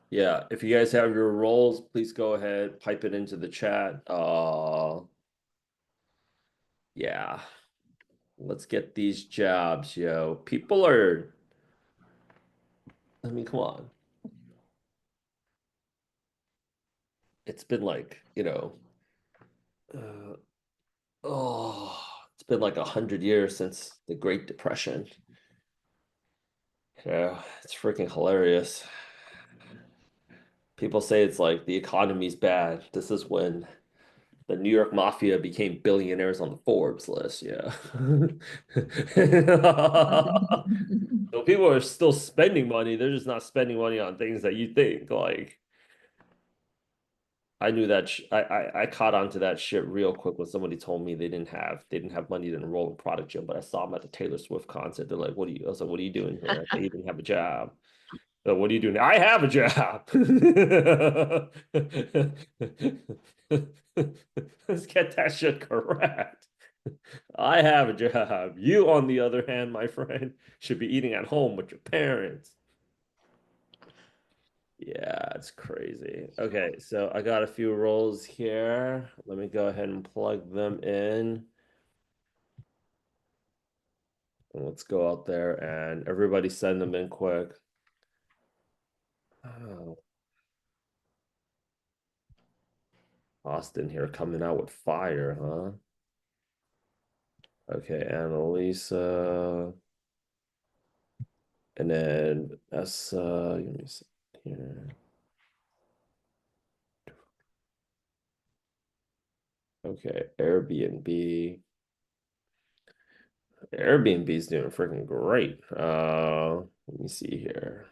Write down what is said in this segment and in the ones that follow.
Yeah, if you guys have your roles, please go ahead, pipe it into the chat. Yeah, let's get these jobs, yo. People are, I mean, come on. It's been like, uh, oh, it's been like 100 years since the Great Depression. Yeah, it's freaking hilarious. People say it's like the economy's bad. This is when the New York Mafia became billionaires on the Forbes list. Yeah. So people are still spending money. They're just not spending money on things that you think like. I knew that I caught on to that shit real quick when somebody told me they didn't have money to enroll in Product Gym, but I saw them at the Taylor Swift concert. They're like, "What are you?" I was like, "What are you doing here?" I said, "You didn't have a job." What are you doing? I have a job. Let's get that shit correct. I have a job. You, on the other hand, my friend, should be eating at home with your parents. Yeah, it's crazy. Okay, so I got a few roles here. Let me go ahead and plug them in. And let's go out there and everybody send them in quick. Oh, Austin here coming out with fire, huh? Okay, Annalisa. And then that's give me a second here. Okay, Airbnb. Airbnb is doing freaking great. Let me see here.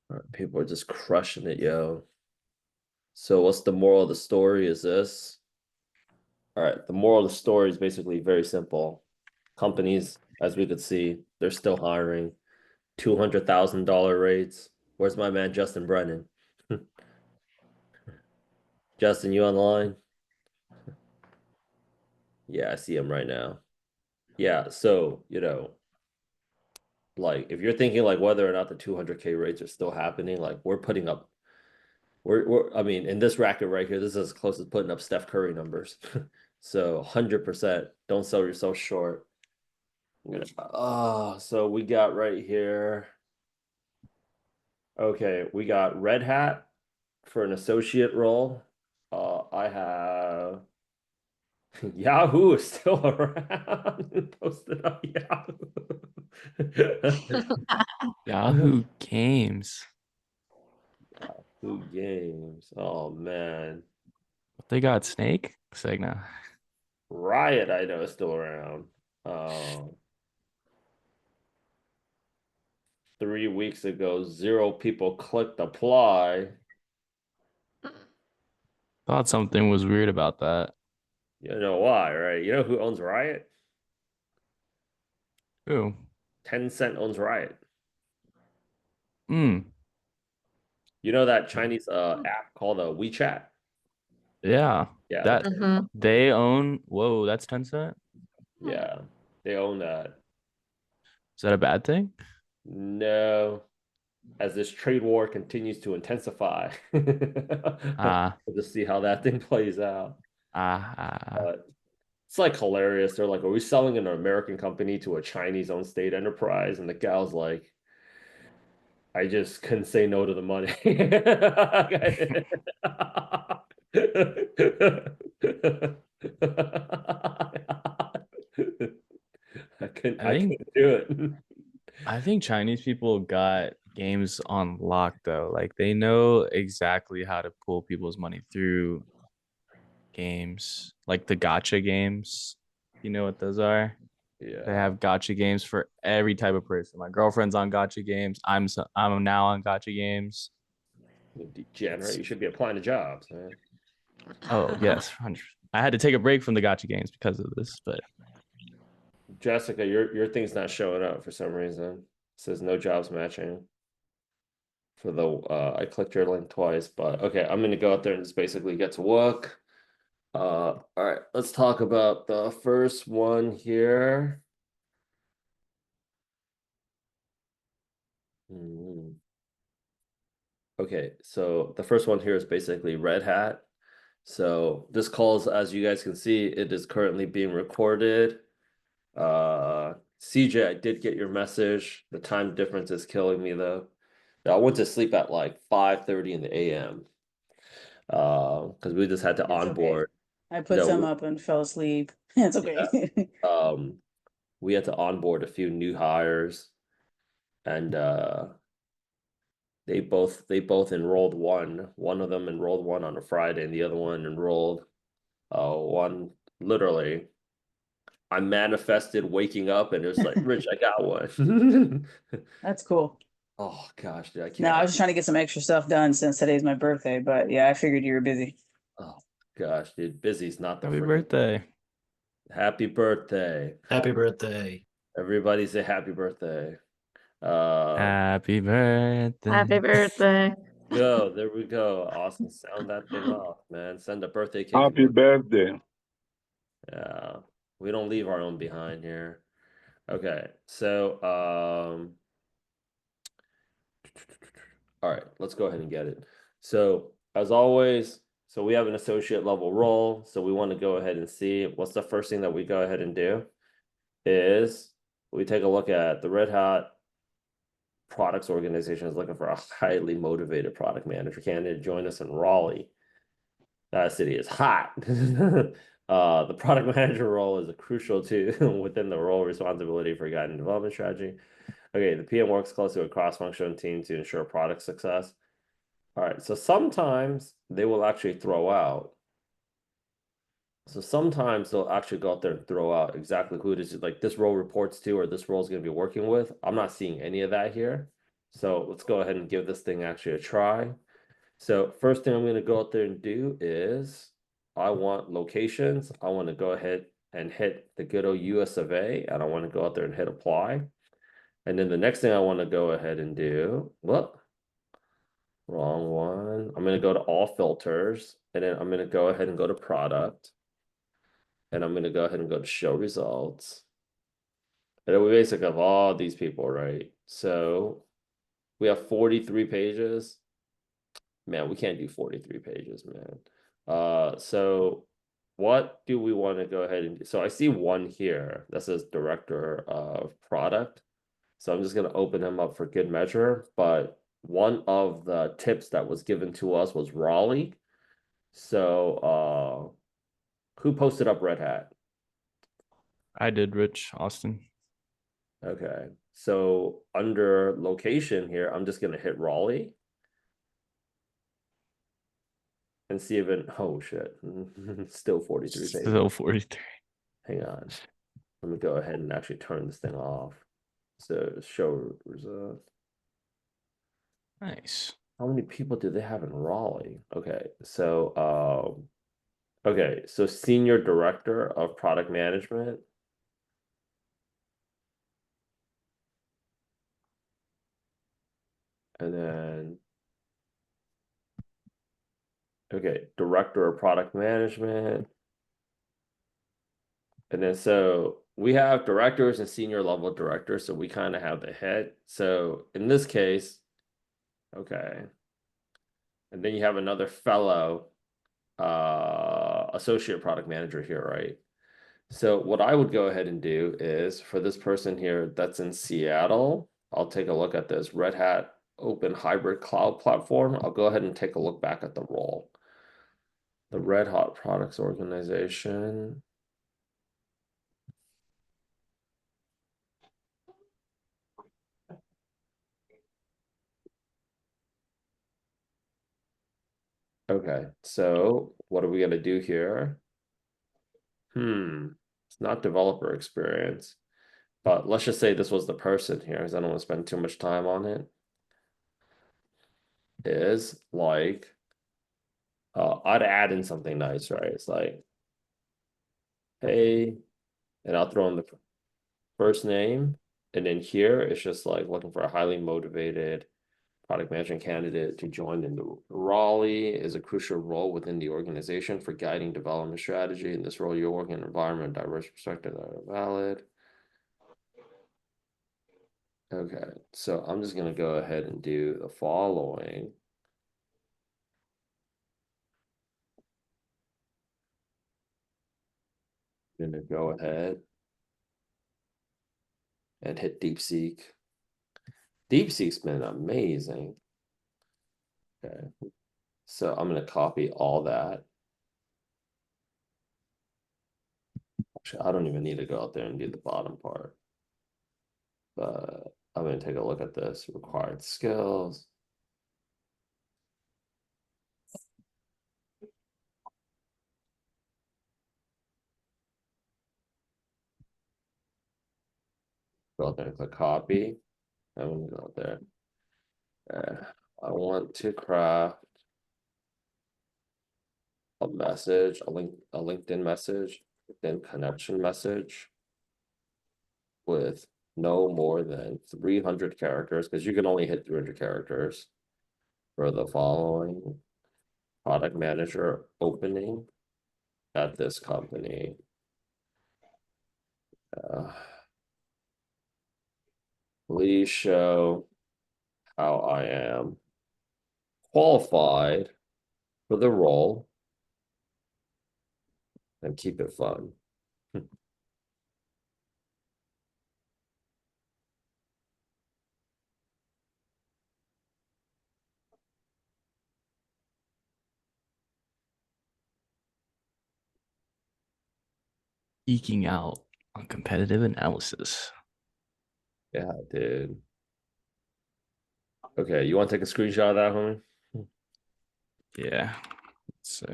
All right, people are just crushing it, yo. So what's the moral of the story is this? All right, the moral of the story is basically very simple. Companies, as we could see, they're still hiring $200,000 rates. Where's my man Justin Brennan? Justin, you online? Yeah, I see him right now. Yeah, so, like if you're thinking like whether or not the 200K rates are still happening, like we're putting up we're I mean in this racket right here, this is as close as putting up Steph Curry numbers. So 100% don't sell yourself short. So we got right here. Okay, we got Red Hat for an associate role. I have Yahoo is still around. Posted up Yahoo. Yahoo Games. Yahoo Games. Oh man. They got Snake? Segna. Riot, I know, is still around. Um, 3 weeks ago, zero people clicked apply. Thought something was weird about that. You know why, right? You know who owns Riot? Ooh. 10 Cent owns Riot. Hmm. You know that Chinese app called WeChat? Yeah. Yeah, That that's Mhm. they own. Whoa, that's Tencent. yeah, they own that. Is that a bad thing? No, as this trade war continues to intensify, Ah, we'll just see how that thing plays out. ah, ah. But it's like hilarious. They're like, "Are we selling an American company to a Chinese-owned state enterprise?" And the gal's like, "I just couldn't say no to the money." I I think couldn't do it. I think Chinese people got games on lock though. Like they know exactly how to pull people's money through games, like the gotcha games. You know what those are? They Yeah, have gotcha games for every type of person. My girlfriend's on gotcha games. I'm now on gotcha games. you degenerate. It's You should be applying to jobs, man. oh yes, 100. I had to take a break from the gotcha games because of this, but Jessica, your thing's not showing up for some reason. It says no jobs matching for the I clicked your link twice, but okay, I'm gonna go out there and just basically get to work. All right, let's talk about the first one here. Hmm. Okay, so the first one here is basically Red Hat. So this calls, as you guys can see, it is currently being recorded. CJ, I did get your message. The time difference is killing me though. I went to sleep at like 5:30 in the AM. Because we just had to It's okay. onboard. I put some No, up and fell asleep. It's yeah. okay. We had to onboard a few new hires, and they both enrolled one. One of them enrolled one on a Friday, and the other one enrolled one literally. I manifested waking up and it was like, Rich, I got one. That's cool. Oh gosh, dude, I No, can't I wait. was just trying to get some extra stuff done since today's my birthday, but yeah, I figured you were busy. Oh gosh, dude, busy's not the Happy freaking birthday. happy birthday. Happy birthday. Everybody say happy birthday. Uh Happy birthday. Happy birthday. go, there we go. Awesome. Sound that thing off, man. Send a birthday cake Happy emoji. birthday. Yeah. We don't leave our own behind here. Okay, so all right, let's go ahead and get it. So as always, so we have an associate level role. So we want to go ahead and see what's the first thing that we go ahead and do is we take a look at the Red Hat products organization is looking for a highly motivated product manager candidate to join us in Raleigh. That city is hot. The product manager role is a crucial to within the role responsibility for guiding development strategy. Okay, the PM works closely with cross-functional team to ensure product success. All right, so sometimes they will actually throw out. So sometimes they'll actually go out there and throw out exactly who it is, like this role reports to or this role is going to be working with. I'm not seeing any of that here. So let's go ahead and give this thing actually a try. So first thing I'm going to go out there and do is I want locations. I want to go ahead and hit the good old US of A, and I want to go out there and hit apply. And then the next thing I want to go ahead and do, whoop, wrong one. I'm going to go to all filters, and then I'm going to go ahead and go to product. And I'm going to go ahead and go to show results. And then we basically have all these people, right? So we have 43 pages. Man, we can't do 43 pages, man. So what do we want to go ahead and do? So I see one here that says director of product. So I'm just going to open him up for good measure. But one of the tips that was given to us was Raleigh. So who posted up Red Hat? I did, Rich Austin. Okay. So under location here, I'm just going to hit Raleigh and see if it, oh shit, still 43 pages. Still 43. Hang on. Let me go ahead and actually turn this thing off. So show results. Nice. How many people do they have in Raleigh? Okay, so okay, so senior director of product management. And then okay, director of product management. And then so we have directors and senior level directors, so we kind of have the head. So in this case, okay. And then you have another fellow associate product manager here, right? So what I would go ahead and do is for this person here that's in Seattle, I'll take a look at this Red Hat Open Hybrid Cloud Platform. I'll go ahead and take a look back at the role. The Red Hat Products Organization. Okay, so what are we gonna do here? It's not developer experience, but let's just say this was the person here, because I don't want to spend too much time on it. Is like, I'd add in something nice, right? It's like, hey, and I'll throw in the first name, and then here it's just like looking for a highly motivated product management candidate to join in the Raleigh is a crucial role within the organization for guiding development strategy. In this role, you're working in an environment, diverse perspectives that are valid. Okay, so I'm just gonna go ahead and do the following. I'm gonna go ahead and hit DeepSeek. DeepSeek's been amazing. Okay, so I'm gonna copy all that. Actually, I don't even need to go out there and do the bottom part. But I'm gonna take a look at this required skills. Go out there and click copy. I'm gonna go out there. I want to craft a message, a LinkedIn message, then connection message with no more than 300 characters, because you can only hit 300 characters for the following product manager opening at this company. Please show how I am qualified for the role and keep it fun. Eking out on competitive analysis. Yeah, dude. Okay, you want to take a screenshot of that, homie? Yeah. So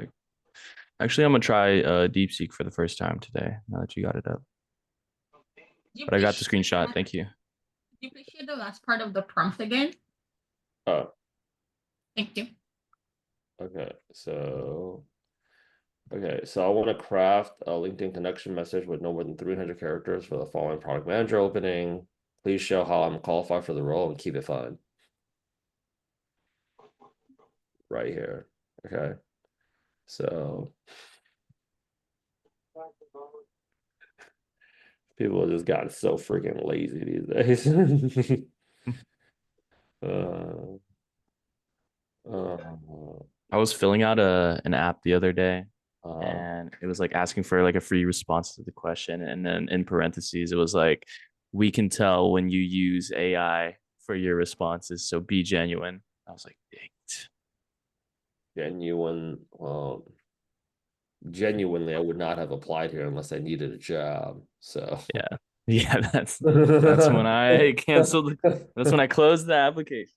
actually, I'm gonna try DeepSeek for the first time today. Now that you got it up, but I got the screenshot. Thank you. You please share the last part of the prompt again? Oh, Thank you. okay. So I want to craft a LinkedIn connection message with no more than 300 characters for the following product manager opening. Please show how I'm qualified for the role and keep it fun. Right here. Okay. So people have just gotten so freaking lazy these days. uh, I was filling out an app the other day, uh, and it was like asking for like a free response to the question, and then in parentheses it was like, we can tell when you use AI for your responses, so be genuine. I was like, dang it. genuine. Well, genuinely, I would not have applied here unless I needed a job. So Yeah. Yeah, that's when I canceled. That's when I closed the application.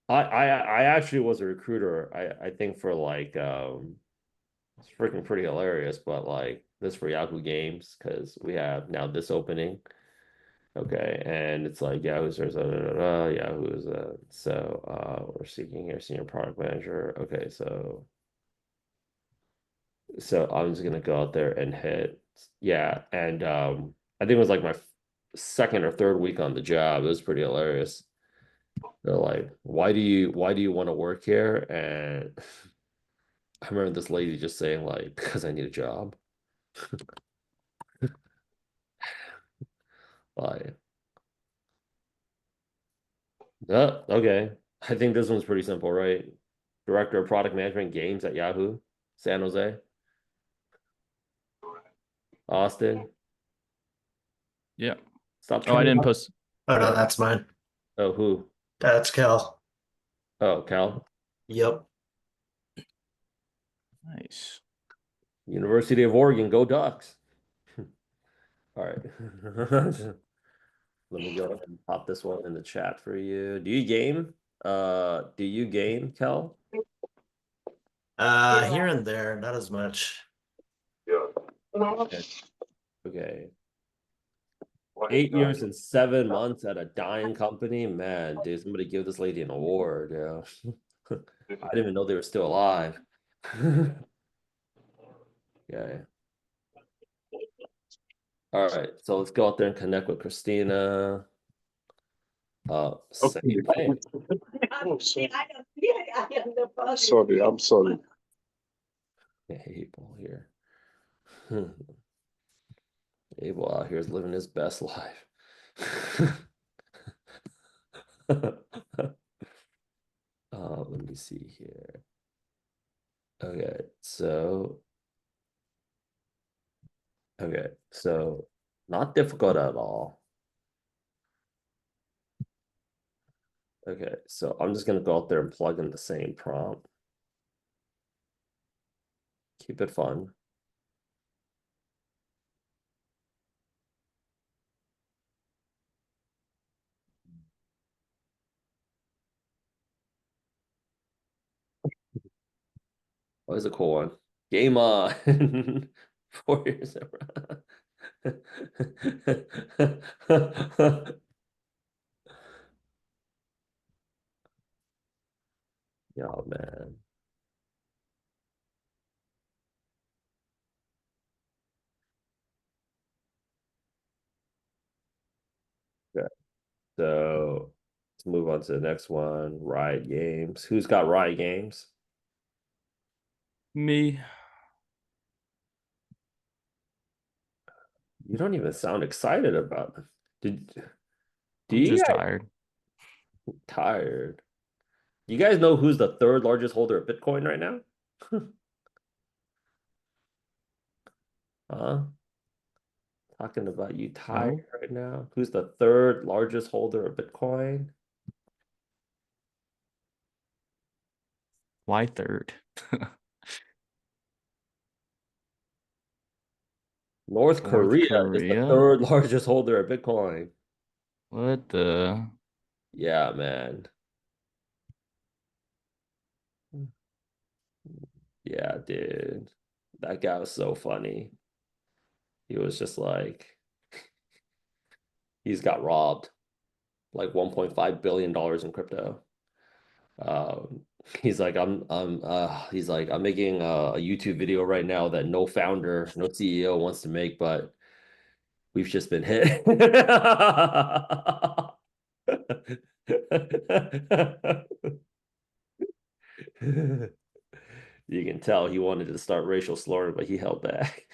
I actually was a recruiter. I think for like it's freaking pretty hilarious, but like this for Yahoo Games because we have now this opening. Okay, and it's like Yahoo's there's Yahoo's we're seeking here senior product manager. Okay, so I'm just gonna go out there and hit and I think it was like my second or third week on the job. It was pretty hilarious. They're like, why do you want to work here? And I remember this lady just saying like, because I need a job. Like, okay. I think this one's pretty simple, right? Director of Product Management Games at Yahoo, San Jose, Austin. Yeah. Stop Oh, I turning didn't up. post. Oh no, that's mine. Oh, who? That's Cal. Oh, Cal. Yep. Nice. University of Oregon, go Ducks. All right. Let me go ahead and pop this one in the chat for you. Do you game? Do you game, Cal? Here and there, not as much. Okay. 8 years and 7 months at a dying company. Man, dude, somebody give this lady an award. Yeah. I didn't even know they were still alive. Okay. All right. So let's go out there and connect with Christina. Same thing. Sorry, I'm sorry. Abel here. Abel out here is living his best life. Let me see here. Okay, so not difficult at all. Okay, so I'm just gonna go out there and plug in the same prompt. Keep it fun. What is a cool one? Game on. 4 years. Yo, man. Okay, so let's move on to the next one. Riot Games. Who's got Riot Games? Me. You don't even sound excited about them. Do I'm you just guys tired. tired? You guys know who's the third largest holder of Bitcoin right now? Huh? Talking about you tired No? right now. Who's the third largest holder of Bitcoin? Why third? North Korea is the Korea? third largest holder of Bitcoin. What the? Yeah, man. Yeah, dude. That guy was so funny. He was just like, he's got robbed like $1.5 billion in crypto. Um, he's like, I'm making a YouTube video right now that no founder, no CEO wants to make, but we've just been hit. You can tell he wanted to start racial slaughter, but he held back.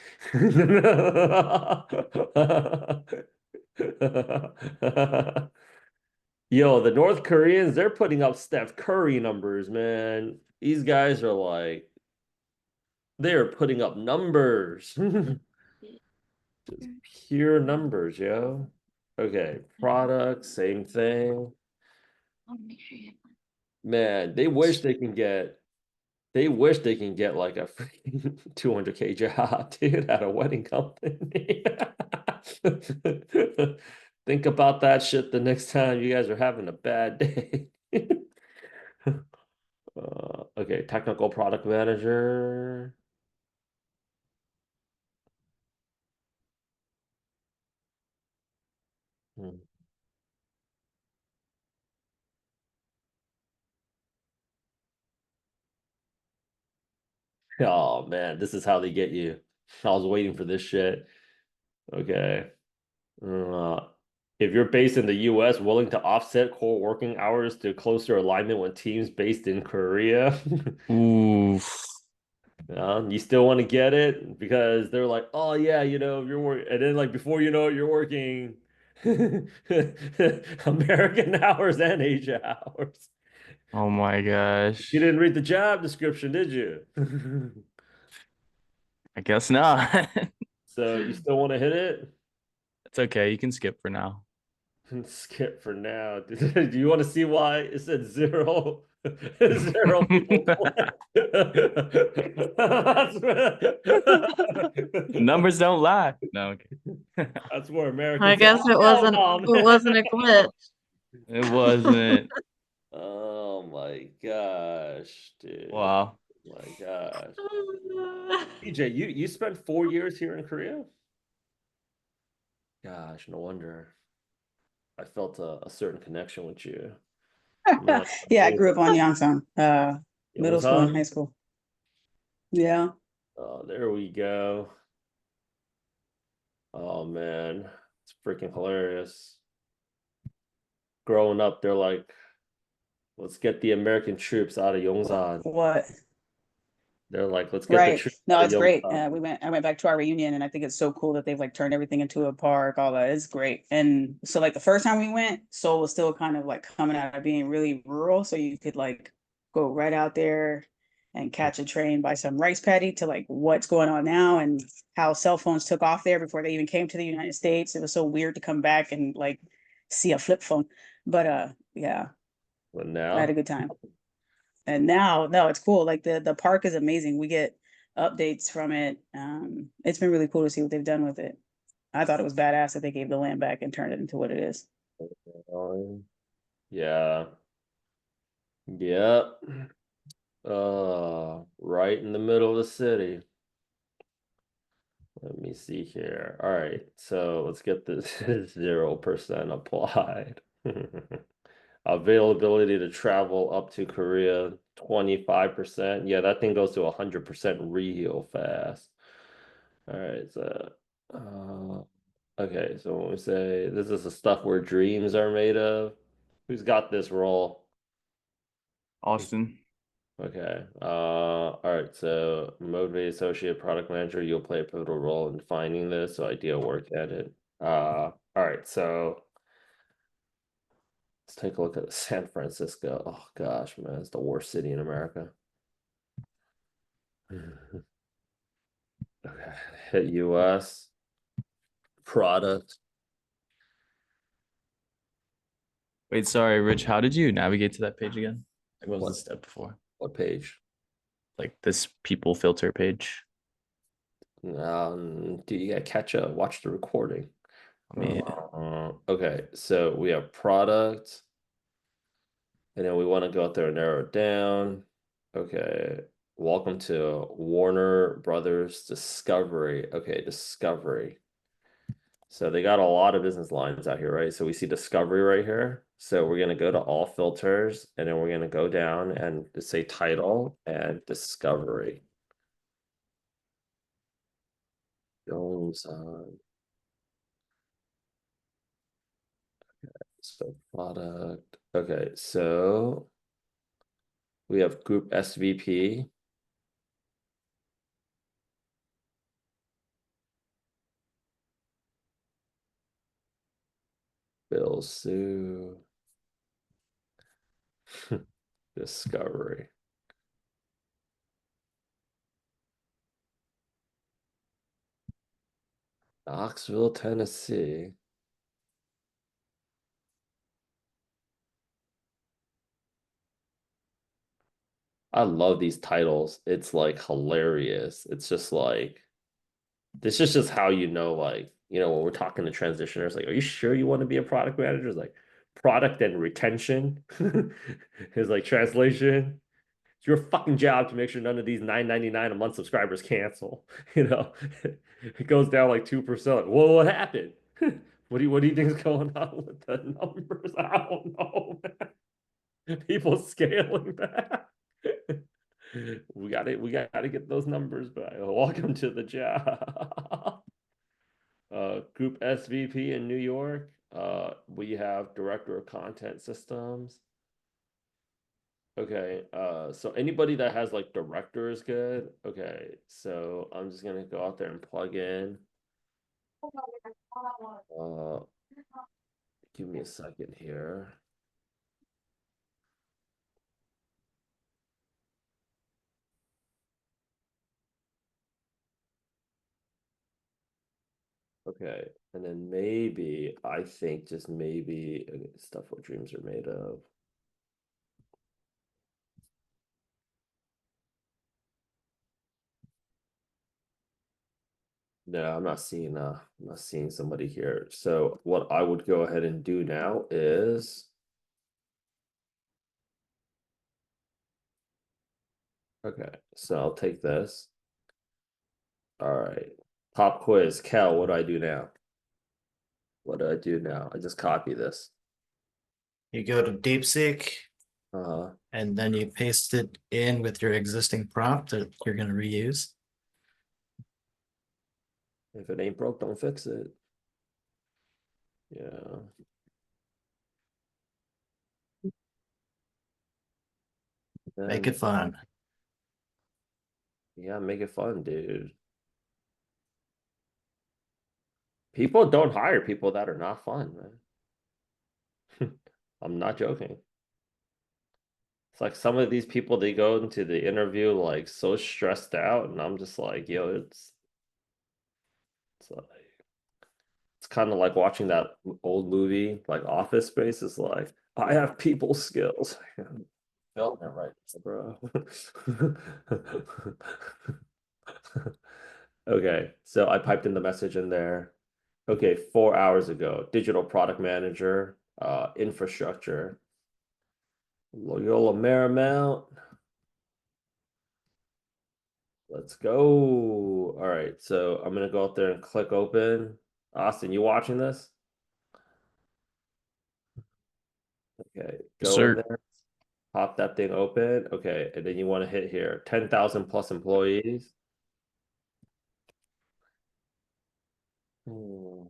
Yo, the North Koreans, they're putting up Steph Curry numbers, man. These guys are like, they're putting up numbers. Just pure numbers, yo. Okay, product, same thing. I'll make sure you have one. Man, they wish they can get like a freaking 200K job, dude, at a wedding company. Think about that shit the next time you guys are having a bad day. Okay, technical product manager. Hmm. Oh man, this is how they get you. I was waiting for this shit. Okay. Uh, if you're based in the US, willing to offset core working hours to closer alignment with teams based in Korea. Oof. You still want to get it because they're like, oh yeah, you're working, and then like before you know it, you're working American hours and Asia hours. Oh my gosh. You didn't read the job description, did you? I guess not. So you still want to hit it? It's okay. You can skip for now. Skip for now. Do you want to see why it said zero? Zero people play. Numbers don't lie. No, okay. That's where I Americans guess say, it "Oh, hell wasn't no, it wasn't a man." glitch. It wasn't. Oh my gosh, dude. Wow. Oh my gosh. PJ, you spent 4 years here in Korea? Gosh, no wonder. I felt a certain connection with you. Man, Yeah, I grew up on Yongsan, middle school and Yongsan? high school. Yeah. Oh, there we go. Oh man, it's freaking hilarious. growing up, they're like, let's get the American troops out of Yongsan. What? They're like, let's get the Right. troops No, out of it's great. Yongsan. I went back to our reunion and I think it's so cool that they've like turned everything into a park, all that. It's great. And so like the first time we went, Seoul was still kind of like coming out of being really rural. So you could like go right out there and catch a train by some rice paddy to like what's going on now and how cell phones took off there before they even came to the United States. It was so weird to come back and like see a flip phone. But yeah, But I had a now, good time. And now, no, it's cool. Like the park is amazing. We get updates from it. It's been really cool to see what they've done with it. I thought it was badass that they gave the land back and turned it into what it is. yeah. Yep. Right in the middle of the city. Let me see here. All right, so let's get this 0% applied. Availability to travel up to Korea, 25%. Yeah, that thing goes to 100% real fast. All right, so okay, so when we say this is the stuff where dreams are made of, who's got this role? Austin. Okay. All right. So, motivated associate product manager, you'll play a pivotal role in defining this. So, ideal work edit. All right. So, let's take a look at San Francisco. Oh gosh, man, it's the worst city in America. Okay. Hit US product. Wait, sorry, Rich. How did you navigate to that page again? Like, what was What? the step before? What page? Like this people filter page. Do you gotta catch up? Watch the recording. I mean, Okay. So we have product. And then we want to go out there and narrow it down. Okay. Welcome to Warner Brothers Discovery. Okay, Discovery. So they got a lot of business lines out here, right? So we see Discovery right here. So we're going to go to all filters and then we're going to go down and just say title and Discovery. Jones on. So product. Okay, so we have group SVP. Bill Sue. Discovery. Knoxville, Tennessee. I love these titles. It's like hilarious. It's just like this is just how you know, like, when we're talking to transitioners, like, are you sure you want to be a product manager? It's like product and retention is like translation. It's your fucking job to make sure none of these $9.99 a month subscribers cancel. It goes down like 2%. Like, whoa, what happened? What do you think is going on with the numbers? I don't know, man. People scaling back. We gotta get those numbers back. Welcome to the job. Group SVP in New York. We have Director of Content Systems. Okay, so anybody that has like director is good. Okay, so I'm just gonna go out there and plug in. Uh, give me a second here. Okay, and then maybe I think just maybe stuff what dreams are made of. No, I'm not seeing somebody here. So what I would go ahead and do now is okay, so I'll take this. All right. Pop quiz. Cal, what do I do now? What do I do now? I just copy this. You go to DeepSeek Uh, and then you paste it in with your existing prompt that you're going to reuse. if it ain't broke, don't fix it. Yeah. Make it fun. Yeah, make it fun, dude. People don't hire people that are not fun, man. I'm not joking. It's like some of these people, they go into the interview like so stressed out, and I'm just like, yo, it's like it's kind of like watching that old movie, like Office Space. Is like, I have people skills. Feeling it right, bro. Okay, so I piped in the message in there. Okay, 4 hours ago, digital product manager, infrastructure, Loyola Marymount. Let's go. All right, so I'm gonna go out there and click open. Austin, you watching this? Okay, go in Sir. there, pop that thing open. Okay, and then you want to hit here, 10,000 plus employees. Hmm.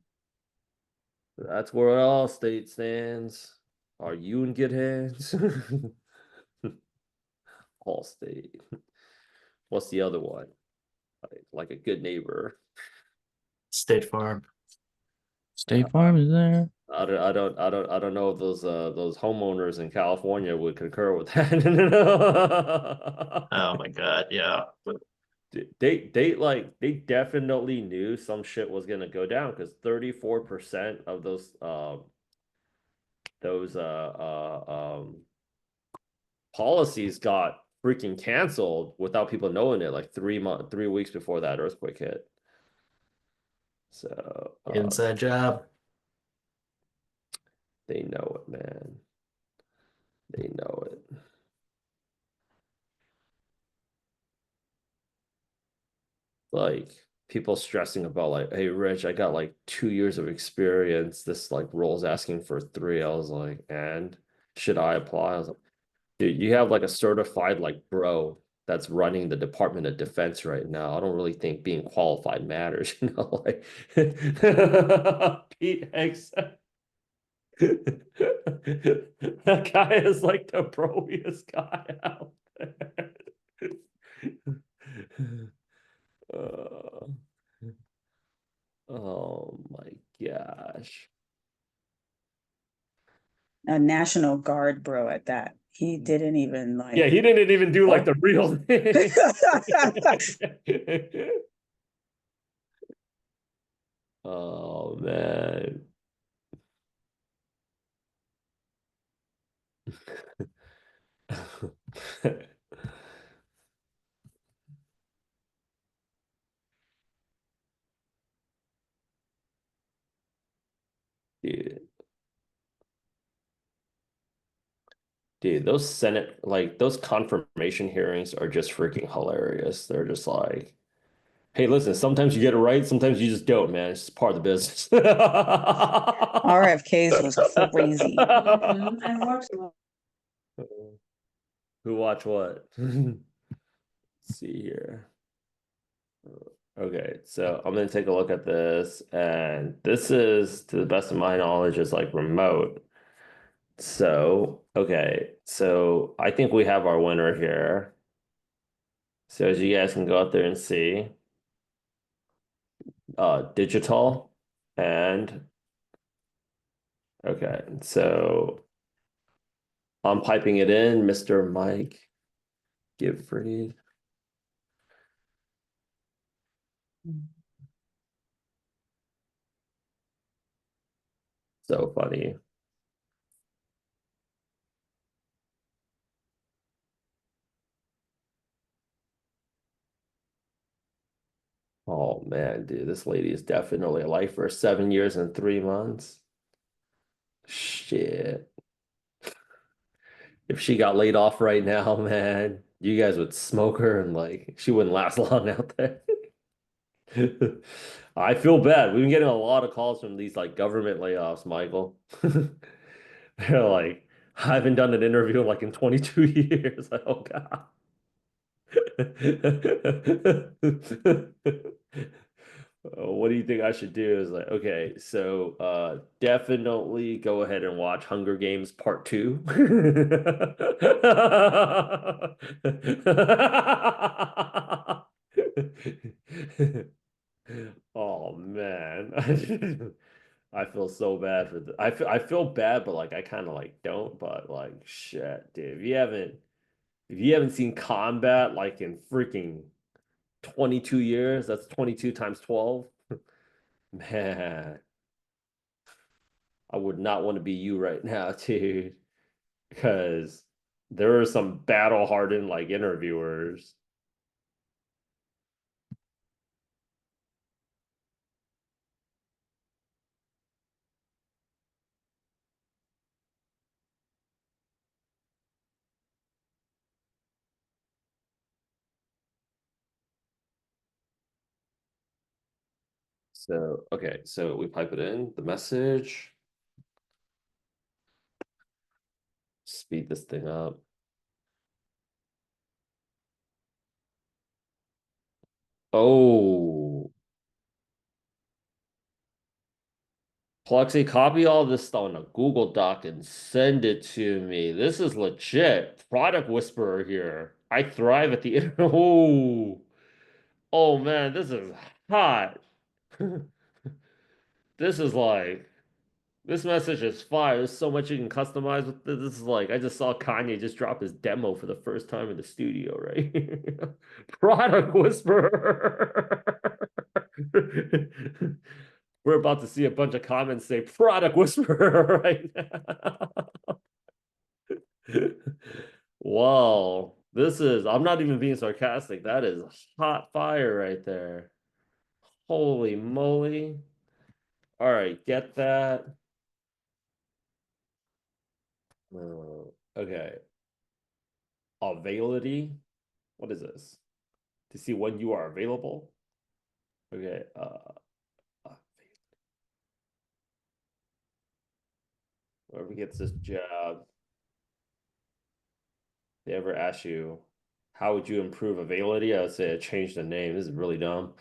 That's where all state stands. Are you in good hands? All state. What's the other one? Like a good neighbor. State Farm. State Farm is there. I don't know if those homeowners in California would concur with that. Oh my God, yeah. They definitely knew some shit was gonna go down because 34% of those policies got freaking canceled without people knowing it, like 3 weeks before that earthquake hit. So Inside job. they know it, man. They know it. Like people stressing about like, hey Rich, I got like 2 years of experience. This like role's asking for three. I was like, and should I apply? I was like, dude, you have like a certified like bro that's running the Department of Defense right now. I don't really think being qualified matters, you know, like Pete Hanks. That guy is like the broiest guy out there. Uh, oh my gosh. A National Guard bro at that. He didn't even like. Yeah, he didn't even do like the real thing. Oh man. Dude. Dude, those Senate, like those confirmation hearings are just freaking hilarious. They're just like, hey, listen, sometimes you get it right, sometimes you just don't, man. It's just part of the business. RFK's was crazy. I watched one. Who watch what? Let's see here. Okay, so I'm gonna take a look at this, and this is, to the best of my knowledge, is like remote. So, okay, so I think we have our winner here. So as you guys can go out there and see, digital and okay, so I'm piping it in, Mr. Mike Giffords. So funny. Oh man, dude, this lady is definitely a lifer. 7 years and 3 months. Shit. If she got laid off right now, man, you guys would smoke her and like she wouldn't last long out there. I feel bad. We've been getting a lot of calls from these like government layoffs, Michael. They're like, I haven't done an interview like in 22 years. Like, oh God. What do you think I should do? Is like, okay, so definitely go ahead and watch Hunger Games Part 2. Oh man. I feel so bad for the I feel bad, but like I kind of like don't, but like shit, dude. If you haven't seen combat like in freaking 22 years, that's 22 times 12. Man, I would not want to be you right now, dude, because there are some battle-hardened like interviewers. So, okay, so we pipe it in, the message, speed this thing up. Oh, Plexi, copy all this on a Google Doc and send it to me. This is legit. Product whisperer here. I thrive at the oh, oh man, this is hot. This is like this message is fire. There's so much you can customize with this. This is like I just saw Kanye just drop his demo for the first time in the studio, right? Product whisperer. We're about to see a bunch of comments say product whisperer right now. Wow. I'm not even being sarcastic. That is hot fire right there. Holy moly. All right, get that. Okay. Availability. What is this? To see when you are available. Okay. Whoever gets this job, they ever ask you, how would you improve availability? I would say change the name. This is really dumb.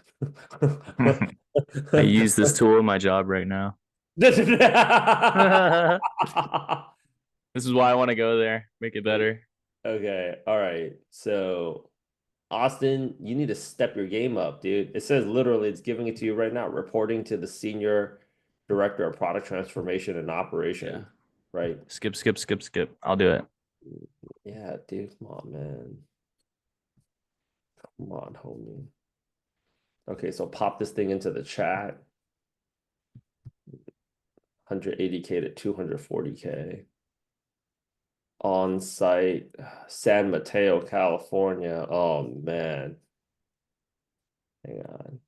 I use this tool in my job right now. This is why I want to go there, make it better. Okay, all right. So, Austin, you need to step your game up, dude. It says literally, it's giving it to you right now, reporting to the senior director of product transformation and operation. Yeah. Right? Skip. I'll do it. Yeah, dude. Come on, man. Come on, homie. Okay, so pop this thing into the chat. 180K to 240K. On site, San Mateo, California. Oh man. Hang on.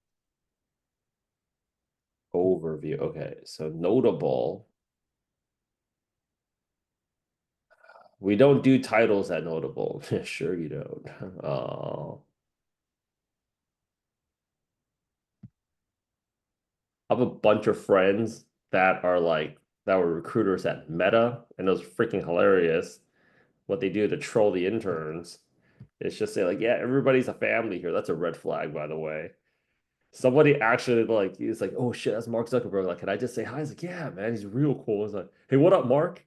Overview. Okay, so notable. We don't do titles at notable. Sure you don't. Oh. I have a bunch of friends that were recruiters at Meta, and it was freaking hilarious what they do to troll the interns. It's just say like, yeah, everybody's a family here. That's a red flag, by the way. Somebody actually he's like, oh shit, that's Mark Zuckerberg. Like, can I just say hi? He's like, yeah, man, he's real cool. He's like, hey, what up, Mark?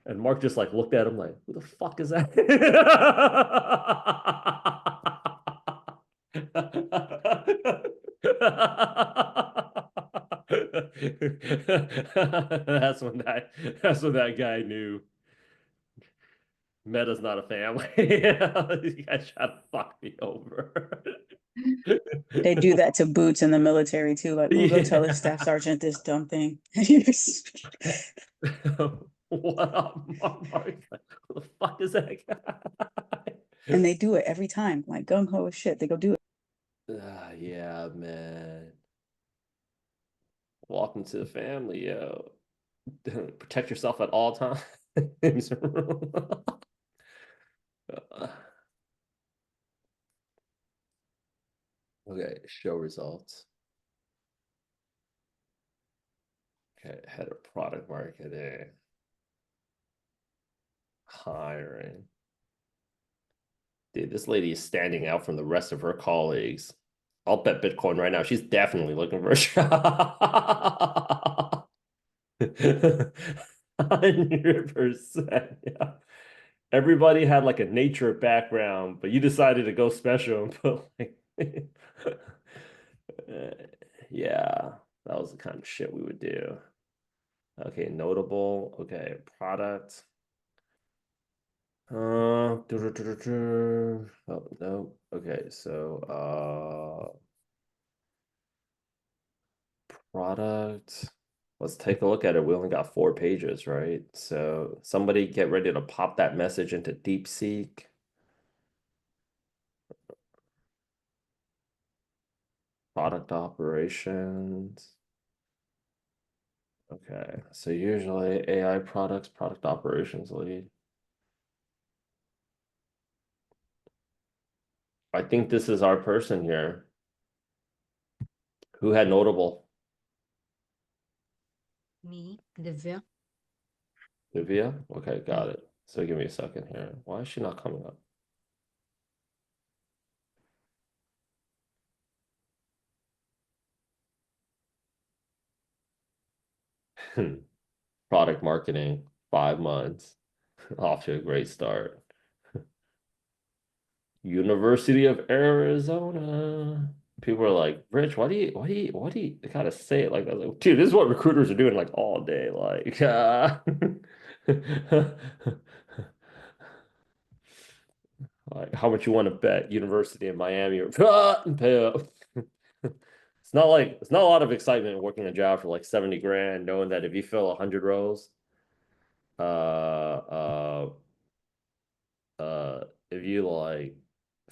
And Mark just like looked at him like, who the fuck is that? That's when that guy knew Meta's not a family. You guys try to fuck me over. They do that to boots in the military too. Like, ooh, go tell the staff Yeah. sergeant this dumb thing. What up, Mark? Who the fuck is that guy? And they do it every time. Like gung ho as shit. They go do it. Yeah, man. Welcome to the family, yo. Protect yourself at all times. Okay, show results. Okay, head of product marketing. Hiring. Dude, this lady is standing out from the rest of her colleagues. I'll bet Bitcoin right now. She's definitely looking for a job. 100%. Yeah. Everybody had like a nature background, but you decided to go special and put like yeah, that was the kind of shit we would do. Okay, notable. Okay, product. Oh no. Okay, so product. Let's take a look at it. We only got 4 pages, right? So somebody get ready to pop that message into DeepSeek. Product operations. Okay, so usually AI products, product operations lead. I think this is our person here. Who had notable? Me, Livia. Livia? Okay, got it. So give me a second here. Why is she not coming up? Product marketing, 5 months. Off to a great start. University of Arizona. People are like, Rich, what do you gotta say it like that? Like, dude, this is what recruiters are doing like all day. Like, like how much you want to bet University of Miami or pay up. It's not a lot of excitement working a job for like 70 grand, knowing that if you fill 100 rows, uh, uh, if you like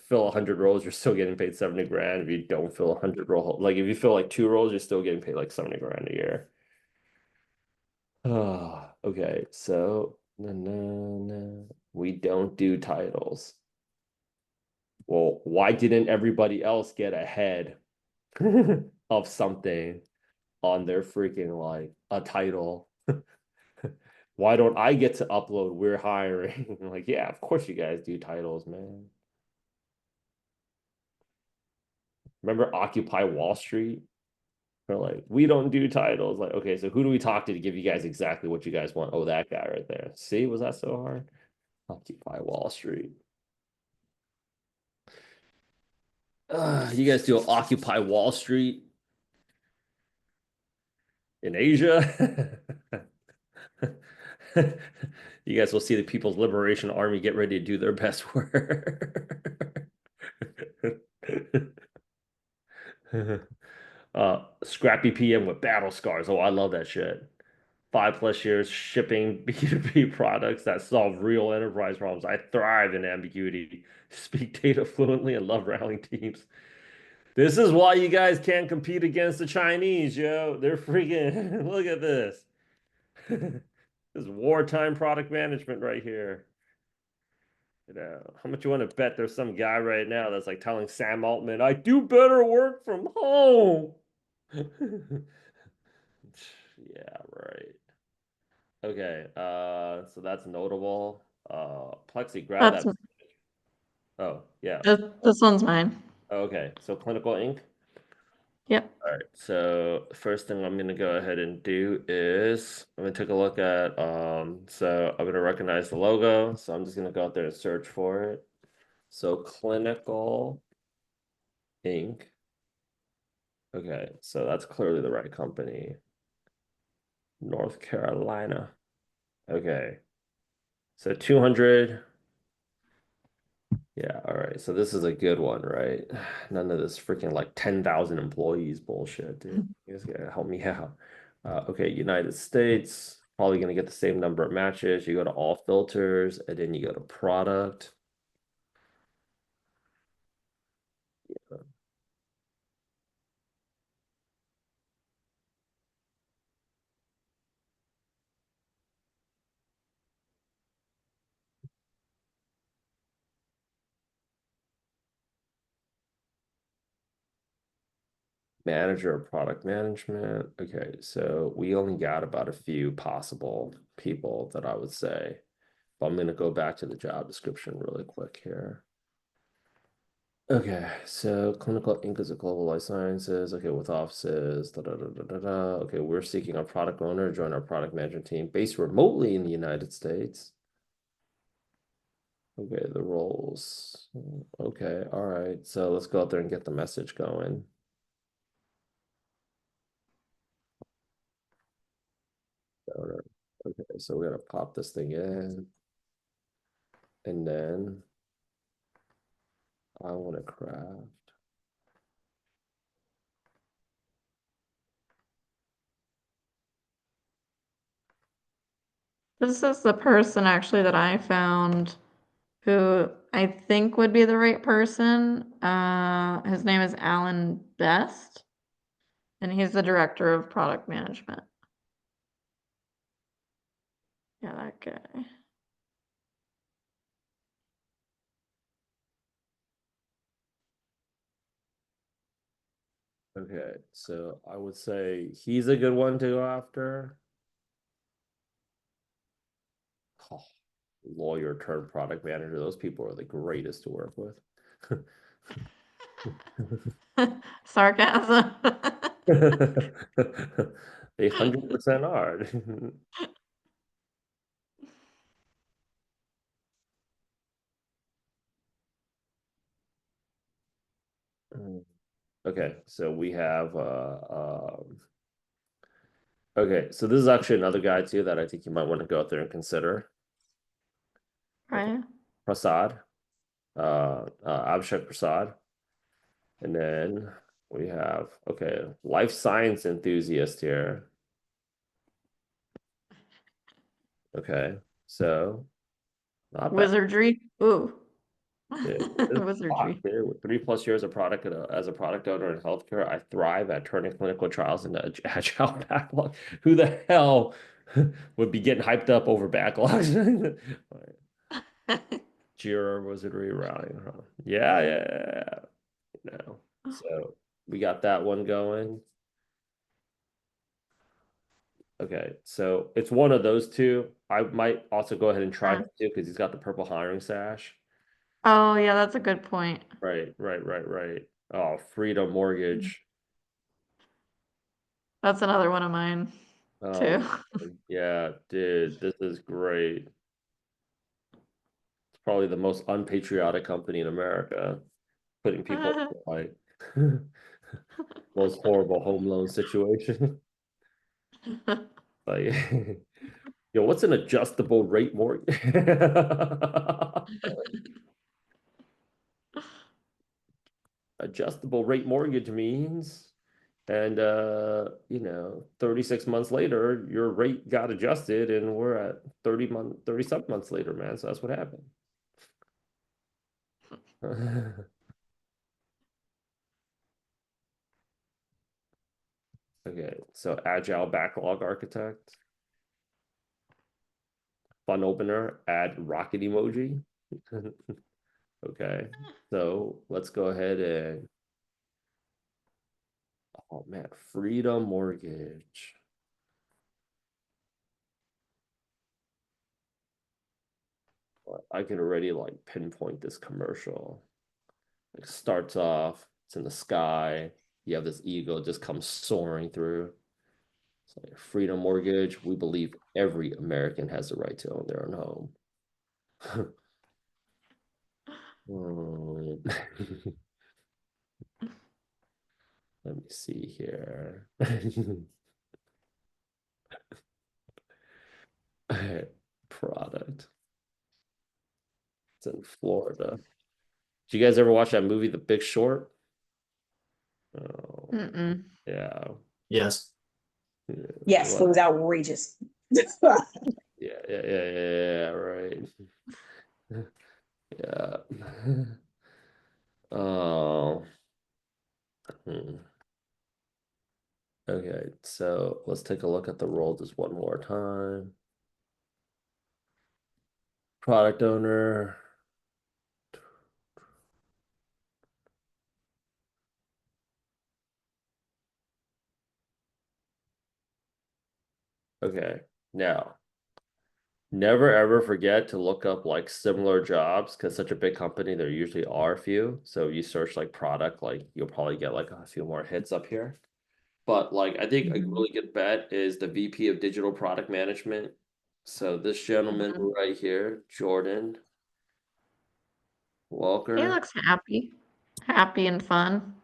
fill 100 rows, you're still getting paid 70 grand. If you don't fill 100 row, like if you fill like 2 rows, you're still getting paid like 70 grand a year. Okay, so we don't do titles. Well, why didn't everybody else get ahead of something on their freaking like a title? Why don't I get to upload we're hiring? Like, yeah, of course you guys do titles, man. Remember Occupy Wall Street? They're like, we don't do titles. Like, okay, so who do we talk to give you guys exactly what you guys want? Oh, that guy right there. See, was that so hard? Occupy Wall Street. You guys do Occupy Wall Street in Asia? You guys will see the People's Liberation Army get ready to do their best work. Scrappy PM with battle scars. Oh, I love that shit. 5+ years shipping B2B products that solve real enterprise problems. I thrive in ambiguity, speak data fluently, and love rallying teams. This is why you guys can't compete against the Chinese, yo. They're freaking, look at this. This is wartime product management right here. You know, how much you want to bet there's some guy right now that's like telling Sam Altman, I do better work from home. Yeah, right. Okay, so that's notable. Plexi, grab That's that. Oh, yeah. this one's mine. Okay, so Clinical Inc. Yep. All right, so first thing I'm gonna go ahead and do is I'm gonna take a look at so I'm gonna recognize the logo, so I'm just gonna go out there and search for it. So Clinical Inc. Okay, so that's clearly the right company. North Carolina. Okay. So 200. Yeah, all right. So this is a good one, right? None of this freaking like 10,000 employees bullshit, dude. You guys gotta help me out. Okay, United States, probably gonna get the same number of matches. You go to all filters, and then you go to product. Manager of product management. Okay, so we only got about a few possible people that I would say. But I'm gonna go back to the job description really quick here. Okay, so Clinical Inc. is a global life sciences. Okay, with offices. Da, da, da, da, da, da. Okay, we're seeking a product owner to join our product management team based remotely in the United States. Okay, the roles. Okay, all right. So let's go out there and get the message going. Owner. Okay, so we're gonna pop this thing in. And then I want to craft. This is the person actually that I found who I think would be the right person. His name is Alan Best, and he's the director of product management. Yeah, that guy. Okay, so I would say he's a good one to go after. Oh, lawyer turned product manager. Those people are the greatest to work with. Sarcasm. They 100% are. Okay, so we have okay, so this is actually another guy too that I think you might want to go out there and consider. Right. Prasad, Abhishek Prasad. And then we have, okay, life science enthusiast here. Okay, so not bad. Wizardry. Ooh. Dude, this is hot, Wizardry. dude. With 3+ years of product as a product owner in healthcare, I thrive at turning clinical trials into agile backlog. Who the hell would be getting hyped up over backlogs? Jira wizardry rallying. Huh? Yeah, yeah. No. So we got that one going. Okay, so it's one of those two. I might also go ahead and try him too because he's got the purple hiring sash. Oh, yeah, that's a good point. Right. Oh, Freedom Mortgage. That's another one of mine too. Yeah, dude, this is great. It's probably the most unpatriotic company in America, putting people in, like most horrible home loan situation. Like, yo, what's an adjustable rate mortgage? Adjustable rate mortgage means, and 36 months later, your rate got adjusted, and we're at 37 months later, man. So that's what happened. Okay, so agile backlog architect. Fun opener, add rocket emoji. Okay, so let's go ahead and, oh man, Freedom Mortgage. I can already like pinpoint this commercial. It starts off, it's in the sky. You have this eagle just comes soaring through. It's like Freedom Mortgage. We believe every American has the right to own their own home. Let me see here. Product. It's in Florida. Did you guys ever watch that movie, The Big Short? Oh, Mm-mm. yeah. Yes. Yes, it What? was outrageous. Yeah, right. Yeah. Oh. Okay, so let's take a look at the role just one more time. Product owner. Okay, now Never ever forget to look up like similar jobs because such a big company, there usually are a few. So you search like product, like you'll probably get like a few more hits up here. But like I think a Mhm. really good bet is the VP of Digital Product Management. So this gentleman Mhm. right here, Jordan He Walker. looks happy and fun.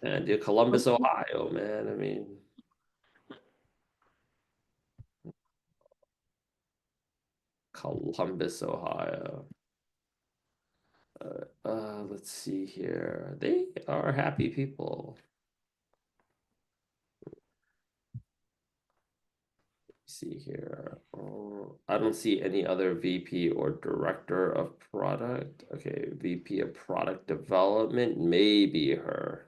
And dude, Columbus, Ohio, man. I mean, Columbus, Ohio. Let's see here. They are happy people. See here. I don't see any other VP or director of product. Okay, VP of product development, maybe her.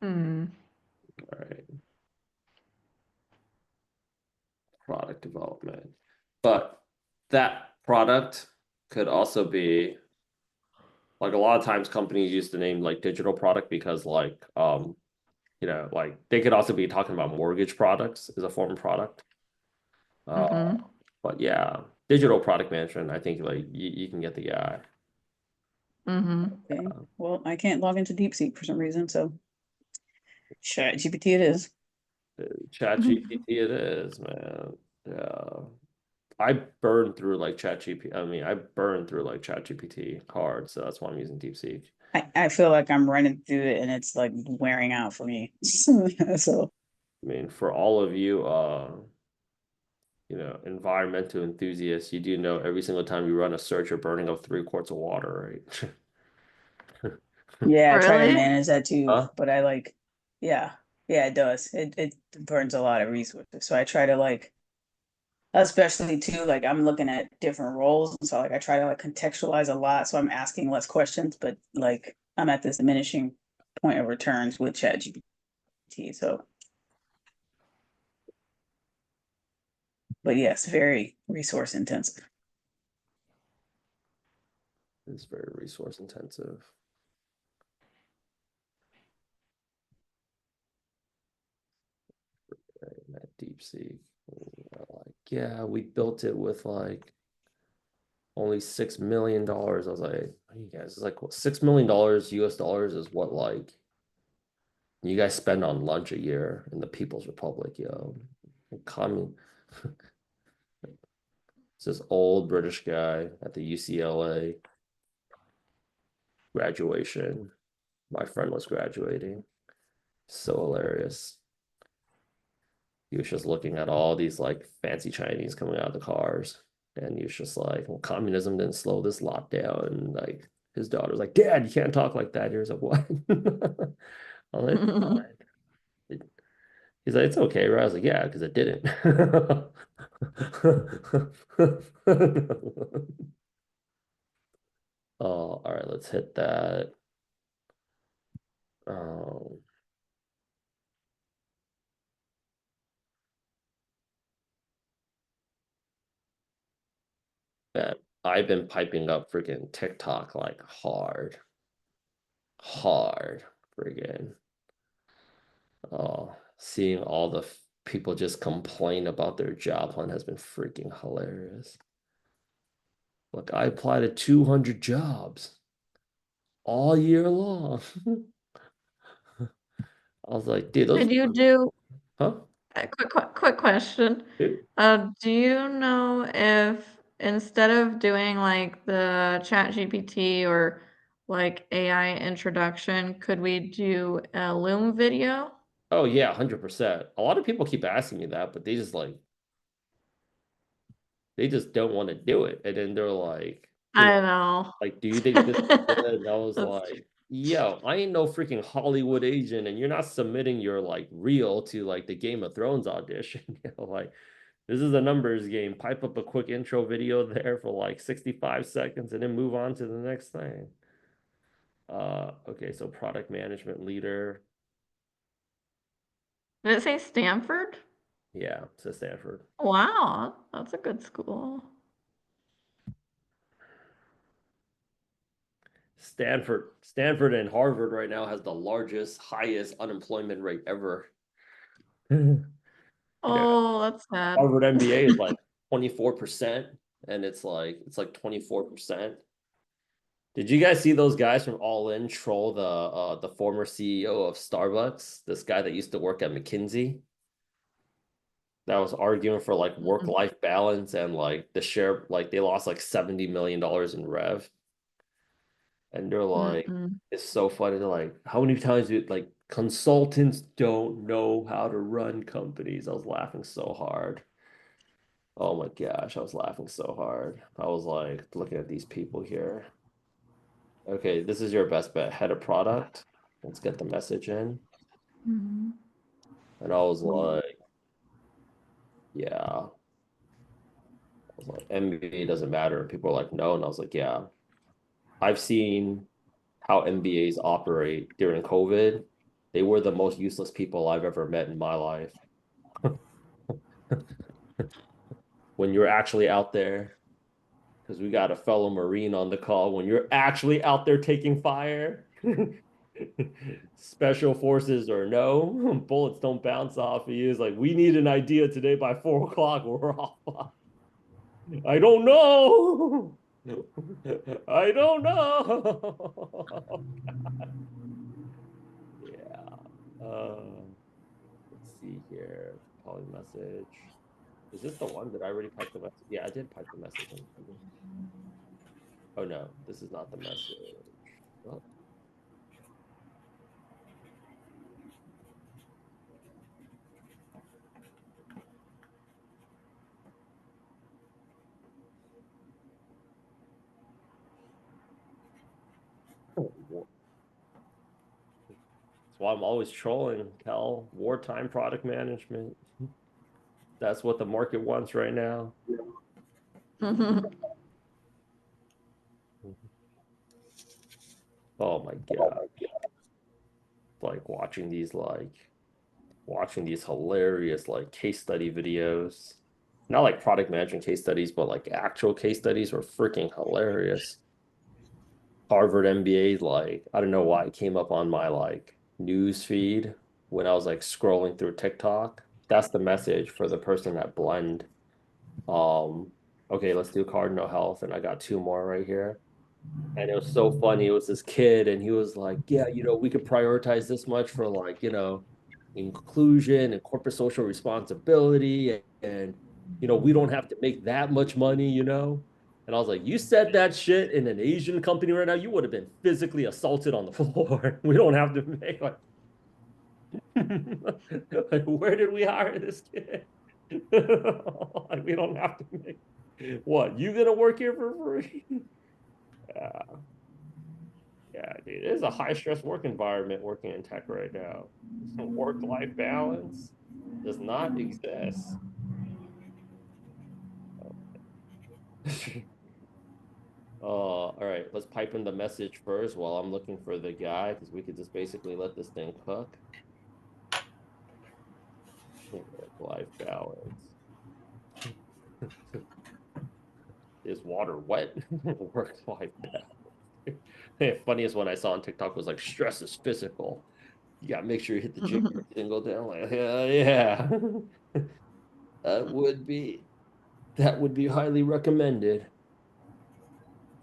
Hmm. All right. Product development. But that product could also be like a lot of times companies use the name like digital product because like like they could also be talking about mortgage products as a form of product. Mhm. But yeah, digital product management, I think like you can get the guy. Mhm. Okay, well, I can't log into DeepSeek for some reason, so ChatGPT it is. Chat GPT it is, man. Yeah. I burned through like Chat GPT. I mean, I burned through like Chat GPT hard, so that's why I'm using DeepSeek. I feel like I'm running through it and it's like wearing out for me. So I mean, for all of you environmental enthusiasts, you do know every single time you run a search, you're burning up 3 quarts of water, right? yeah, I try to Really? manage that too, Huh? but I like, yeah, yeah, it does. It burns a lot of resources. So I try to like, especially too, like I'm looking at different roles, and so like I try to like contextualize a lot. So I'm asking less questions, but like I'm at this diminishing point of returns with ChatGPT. So, but yes, very resource intensive. It's very resource intensive. Right, that DeepSeek. Yeah, we built it with like only $6 million. I was like, you guys, it's like what, $6 million US dollars is what like you guys spend on lunch a year in the People's Republic, yo. Commun It's this old British guy at the UCLA graduation. My friend was graduating. So hilarious. He was just looking at all these like fancy Chinese coming out of the cars. And he was just like, well, communism didn't slow this lot down. And like his daughter was like, Dad, you can't talk like that. He was like, what? I'm like, it's fine. He's like, it's okay, right? I was like, yeah, because it didn't. Oh, all right, let's hit that. Um, man, I've been piping up freaking TikTok like hard, friggin'. Oh, seeing all the people just complain about their job hunt has been freaking hilarious. Look, I applied to 200 jobs all year long. I was like, dude, those, Could you do huh? a quick question? Dude, Do you know if instead of doing like the chat GPT or like AI introduction, could we do a Loom video? oh yeah, 100%. A lot of people keep asking me that, but they just don't want to do it. And then they're I know. like, do you think this is good? And I was That's like, yo, I ain't no freaking Hollywood agent, and you're not submitting your like reel to like the Game of Thrones audition. Like this is a numbers game. Pipe up a quick intro video there for like 65 seconds and then move on to the next thing. Okay, so product management leader. Did it say Stanford? Yeah, to Stanford. Wow, that's a good school. Stanford and Harvard right now has the largest, highest unemployment rate ever. Oh, that's sad. Harvard MBA is like 24%, and it's like 24%. Did you guys see those guys from All In troll the former CEO of Starbucks, this guy that used to work at McKinsey? That was arguing for like work-life balance and like the share, like they lost like $70 million in rev. And they're like, it's so funny. They're like, how many times do like consultants don't know how to run companies? I was laughing so hard. Oh my gosh, I was laughing so hard. I was like looking at these people here. Okay, this is your best bet. Head of product. Let's get the message in. Mhm. And I was like, yeah. I was like, MBA doesn't matter. And people are like, no. And I was like, yeah. I've seen how MBAs operate during COVID. They were the most useless people I've ever met in my life. When you're actually out there, because we got a fellow Marine on the call, when you're actually out there taking fire, special forces or no, bullets don't bounce off of you. It's like, we need an idea today by 4 o'clock. We're off. I don't know. I don't know. Yeah. Let's see here. Calling message. Is this the one that I already piped the message? Yeah, I did pipe the message in. Oh no, this is not the message. Oh. That's why I'm always trolling, Cal. Wartime product management. That's what the market wants right now. Oh my God. Like watching these hilarious like case study videos. Not like product management case studies, but like actual case studies were freaking hilarious. Harvard MBA, like I don't know why it came up on my like news feed when I was like scrolling through TikTok. That's the message for the person at Blend. Okay, let's do Cardinal Health, and I got 2 more right here. And it was so funny. It was this kid, and he was like, yeah, we could prioritize this much for like, inclusion and corporate social responsibility. And we don't have to make that much money. And I was like, you said that shit in an Asian company right now, you would have been physically assaulted on the floor. We don't have to make like, like where did we hire this kid? Like, we don't have to make what? You gonna work here for free? Yeah. Yeah, dude, it is a high stress work environment working in tech right now. Work-life balance does not exist. All right, let's pipe in the message first while I'm looking for the guy, because we could just basically let this thing cook. Work-life balance. Is water wet? Work-life balance. The funniest one I saw on TikTok was like, stress is physical. You gotta make sure you hit the gym and go down. Like, yeah. That would be highly recommended.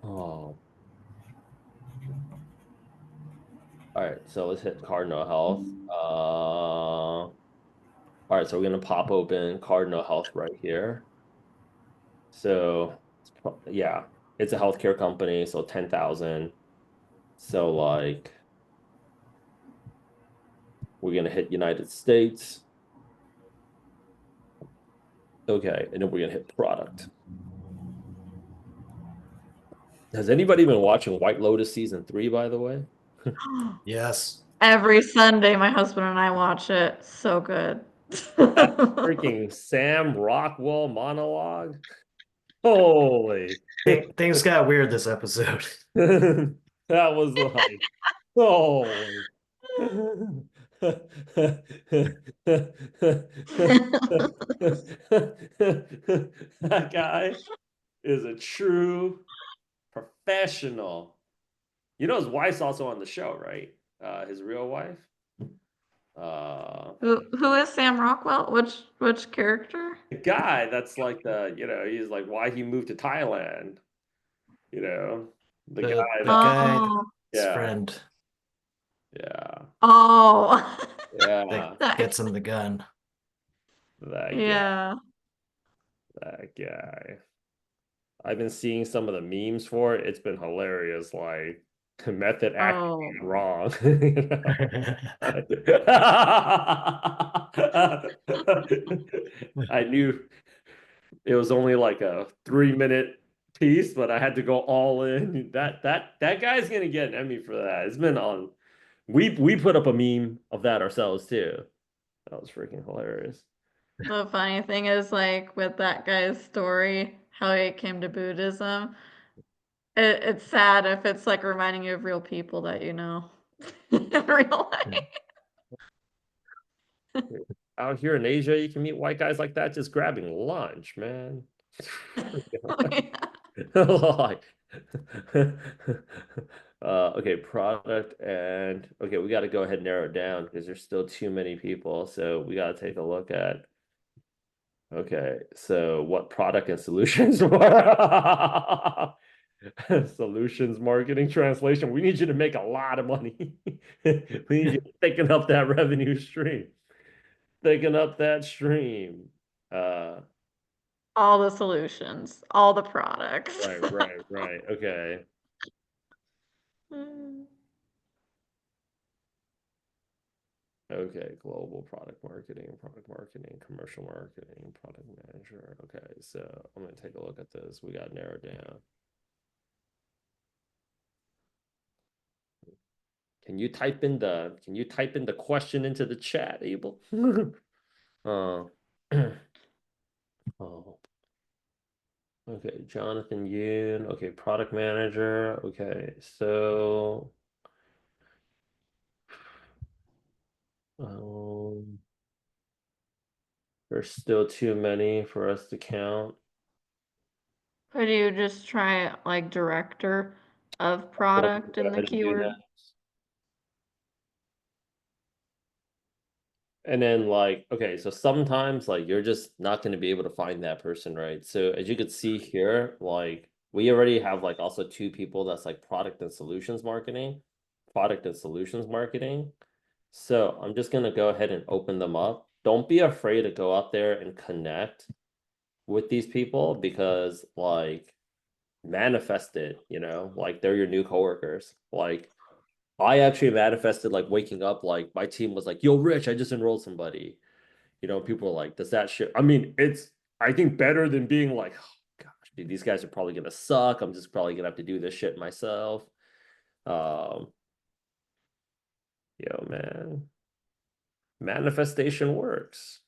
Oh. All right, so let's hit Cardinal Health. All right, so we're gonna pop open Cardinal Health right here. So yeah, it's a healthcare company, so 10,000. So like we're gonna hit United States. Okay, and then we're gonna hit product. Has anybody been watching White Lotus season 3, by the way? Yes. Every Sunday, my husband and I watch it. So good. Freaking Sam Rockwell monologue. Holy. Things got weird this episode. That was like, holy. That guy is a true professional. His wife's also on the show, right? His real wife. Who is Sam Rockwell? Which character? The guy that's like he's like why he moved to Thailand. The guy The that guy, Oh, his yeah, friend, yeah, oh, yeah, that gets him the gun. that guy, yeah. that guy. I've been seeing some of the memes for it. It's been hilarious, like method acting Oh, wrong. I knew it was only like a 3-minute piece, but I had to go all in. That guy's gonna get an Emmy for that. It's been on. We put up a meme of that ourselves too. That was freaking hilarious. the funny thing is, like, with that guy's story, how he came to Buddhism, it's sad if it's like reminding you of real people that you know in real life. Out here in Asia, you can meet white guys like that just grabbing lunch, man. Oh, yeah. Like, okay, product and okay, we got to go ahead and narrow it down because there's still too many people. So we got to take a look at. Okay, so what product and solutions? Solutions marketing translation. We need you to make a lot of money. We need you picking up that revenue stream. Picking up that stream. All the solutions, all the products. Right. Okay. Okay, global product marketing, commercial marketing, product manager. Okay, so I'm gonna take a look at this. We got narrowed down. Can you type in the question into the chat, Abel? Oh. Oh. Okay, Jonathan Yoon. Okay, product manager. Okay, so um there's still too many for us to count. Could you just try like director of product Go in the ahead and do keyword? that. And then okay, so sometimes you're just not going to be able to find that person, right? So as you could see here, we already have also 2 people that's product and solutions marketing. So I'm just going to go ahead and open them up. Don't be afraid to go out there and connect with these people because manifest it, they're your new coworkers. I actually manifested waking up, my team was like, yo, Rich, I just enrolled somebody. People are like, does that shit? I mean, it's, I think, better than being like, oh, gosh, dude, these guys are probably going to suck. I'm just probably going to have to do this shit myself. Yo, man, manifestation works.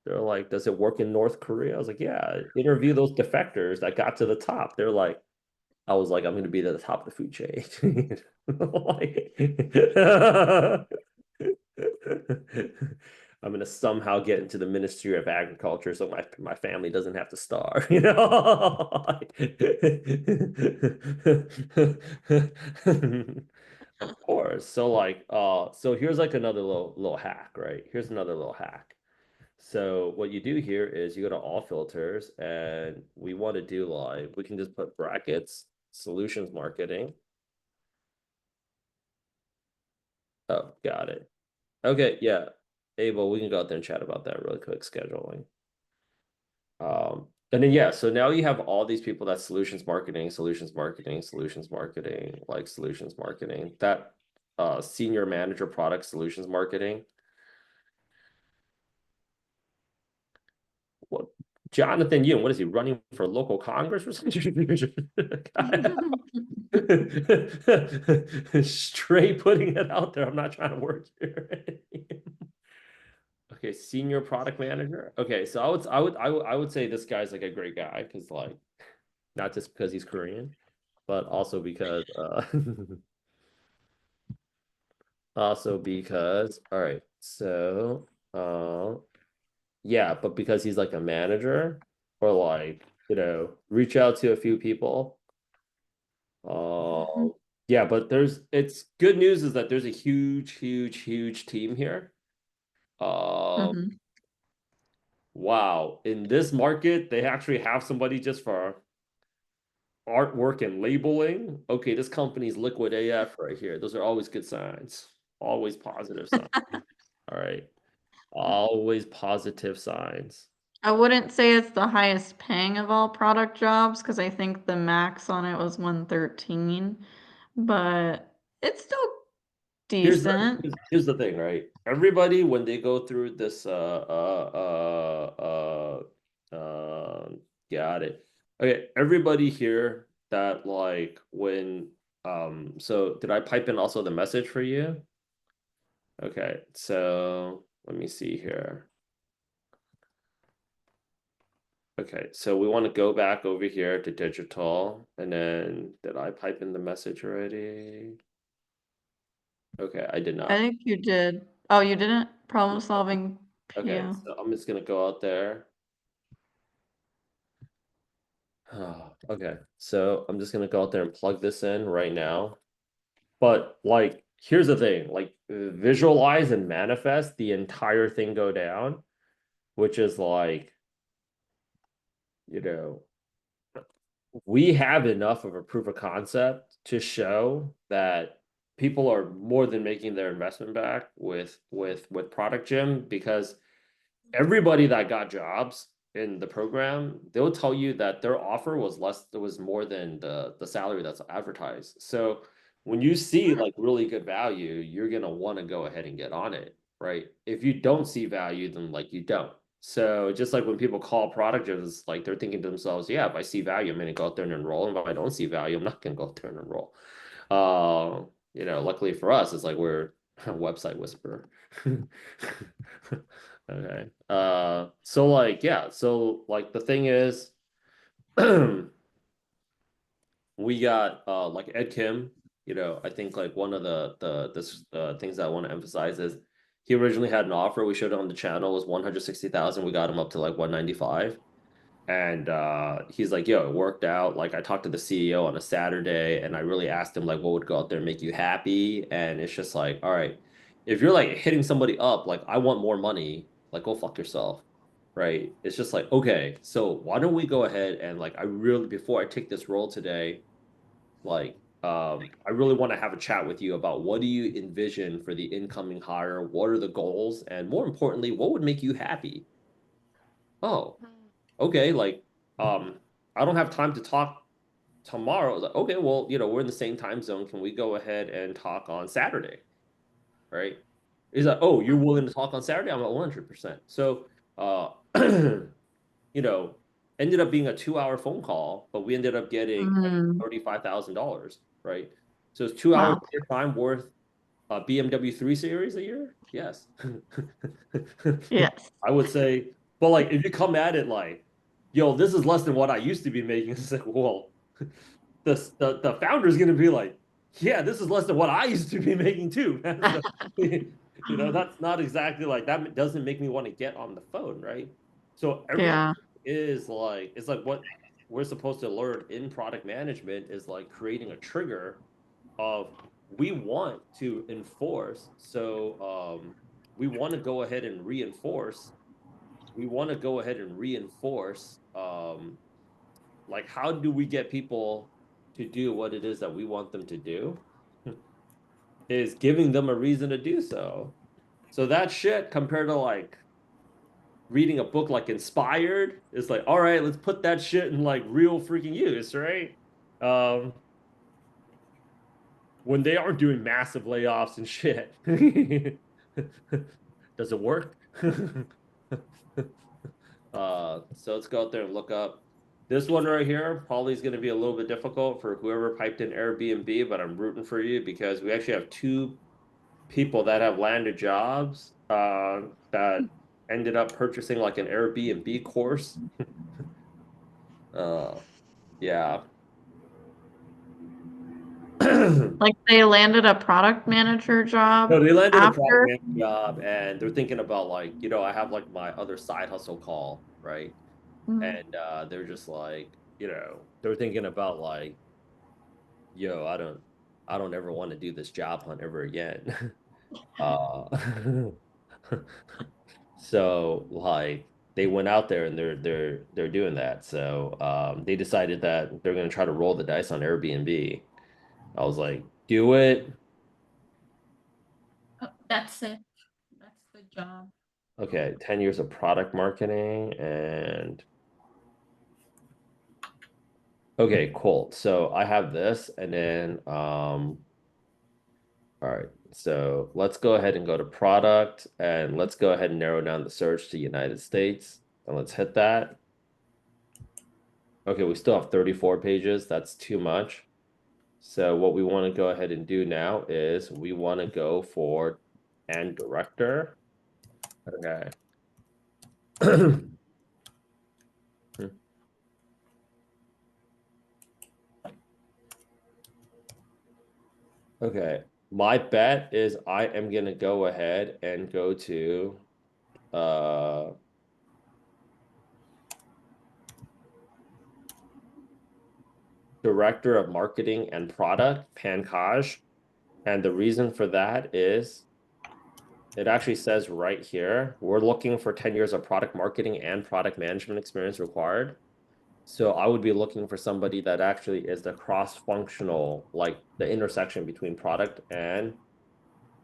They're like, does it work in North Korea? I was like, yeah, interview those defectors that got to the top. They're like, I was like, I'm going to be at the top of the food chain. I'm gonna somehow get into the Ministry of Agriculture so my family doesn't have to starve, Of course. So here's another little hack, right? Here's another little hack. So what you do here is you go to all filters and we want to do we can just put brackets, solutions marketing. Oh, got it. Okay, yeah. Abel, we can go out there and chat about that really quick, scheduling. And then yeah, so now you have all these people that solutions marketing, that senior manager product solutions marketing. What Jonathan Yoon, what is he running for local Congress or something? Straight putting it out there. I'm not trying to work here. Okay, senior product manager. Okay, so I would say this guy's a great guy because not just because he's Korean, but also because all right, so yeah, but because he's a manager or reach out to a few people. Yeah, but it's good news is that there's a huge team here. Mhm. Wow, in this market, they actually have somebody just for artwork and labeling. Okay, this company's liquid AF right here. Those are always good signs. Always positive signs. All right. Always positive signs. I wouldn't say it's the highest paying of all product jobs because I think the max on it was 113, but it's still Here's the decent. here's the thing, right? Everybody when they go through this got it. Okay, everybody here that like when so did I pipe in also the message for you? Okay, so let me see here. Okay, so we want to go back over here to digital and then did I pipe in the message already? Okay, I did I not. think you did. Oh, you didn't? Problem solving Okay, PO. so I'm just gonna go out there. Okay, so I'm just gonna go out there and plug this in right now. But like, here's the thing, like visualize and manifest the entire thing go down, which is like, you know, we have enough of a proof of concept to show that people are more than making their investment back with Product Gym because everybody that got jobs in the program, they'll tell you that their offer was less, it was more than the salary that's advertised. So when you see like really good value, you're gonna want to go ahead and get on it, right? If you don't see value, then like you don't. So just like when people call product gyms, like they're thinking to themselves, yeah, if I see value, I'm gonna go out there and enroll. And if I don't see value, I'm not gonna go out there and enroll. Luckily for us, it's like we're a website whisperer. Okay. So like, yeah, so like the thing is, we got like Ed Kim, I think like one of the things that I want to emphasize is he originally had an offer we showed on the channel was 160,000. We got him up to like 195. And he's like, yo, it worked out. Like I talked to the CEO on a Saturday and I really asked him like what would go out there and make you happy. And it's just like, all right, if you're like hitting somebody up, like I want more money, like go fuck yourself. Right. It's just like, okay, so why don't we go ahead and like I really before I take this role today, like I really want to have a chat with you about what do you envision for the incoming hire? What are the goals? And more importantly, what would make you happy? Oh, okay, like I don't have time to talk tomorrow. I was like, okay, well, we're in the same time zone. Can we go ahead and talk on Saturday? Right? He's like, oh, you're willing to talk on Saturday? I'm at 100%. So you know, ended up being a 2-hour phone call, but we ended up getting Mm, $35,000, right? So it's 2 hours wow. of your time worth a BMW 3 Series a year? Yes. Yes. I would say, but like if you come at it like, yo, this is less than what I used to be making, it's like, well, the founder is gonna be like, yeah, this is less than what I used to be making too. So, that's not exactly like that doesn't make me want to get on the phone, right? So everything Yeah. is like it's like what we're supposed to learn in product management is like creating a trigger of we want to enforce. So we want to go ahead and reinforce. We want to go ahead and reinforce like how do we get people to do what it is that we want them to do? Is giving them a reason to do so. So that shit compared to like reading a book like Inspired is like, all right, let's put that shit in like real freaking use, right? Um, when they aren't doing massive layoffs and shit. Does it work? So let's go out there and look up this one right here. Probably is going to be a little bit difficult for whoever piped in Airbnb, but I'm rooting for you because we actually have two people that have landed jobs that ended up purchasing like an Airbnb course. Uh, yeah. Like they landed a product manager No, job they landed a product after. manager job and they're thinking about like, I have like my other side hustle call, right? Mm, And they're just like, they're thinking about like, yo, I don't ever want to do this job hunt ever again. So like they went out there and they're doing that. So they decided that they're gonna try to roll the dice on Airbnb. I was like, do it. Oh, that's it. That's the job. Okay, 10 years of product marketing and okay, cool. So I have this and then all right. So let's go ahead and go to product and let's go ahead and narrow down the search to United States and let's hit that. Okay, we still have 34 pages. That's too much. So what we want to go ahead and do now is we want to go for and director. Okay. Okay. My bet is I am gonna go ahead and go to Director of Marketing and Product, Pankaj. And the reason for that is it actually says right here, we're looking for 10 years of product marketing and product management experience required. So I would be looking for somebody that actually is the cross-functional, like the intersection between product and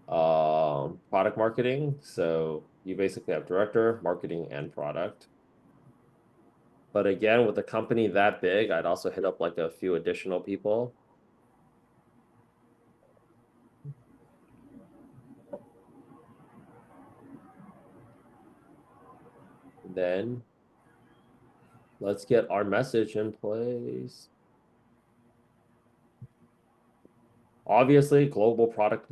product marketing. So you basically have director, marketing, and product. But again, with a company that big, I'd also hit up like a few additional people. Then let's get our message in place. Obviously, global product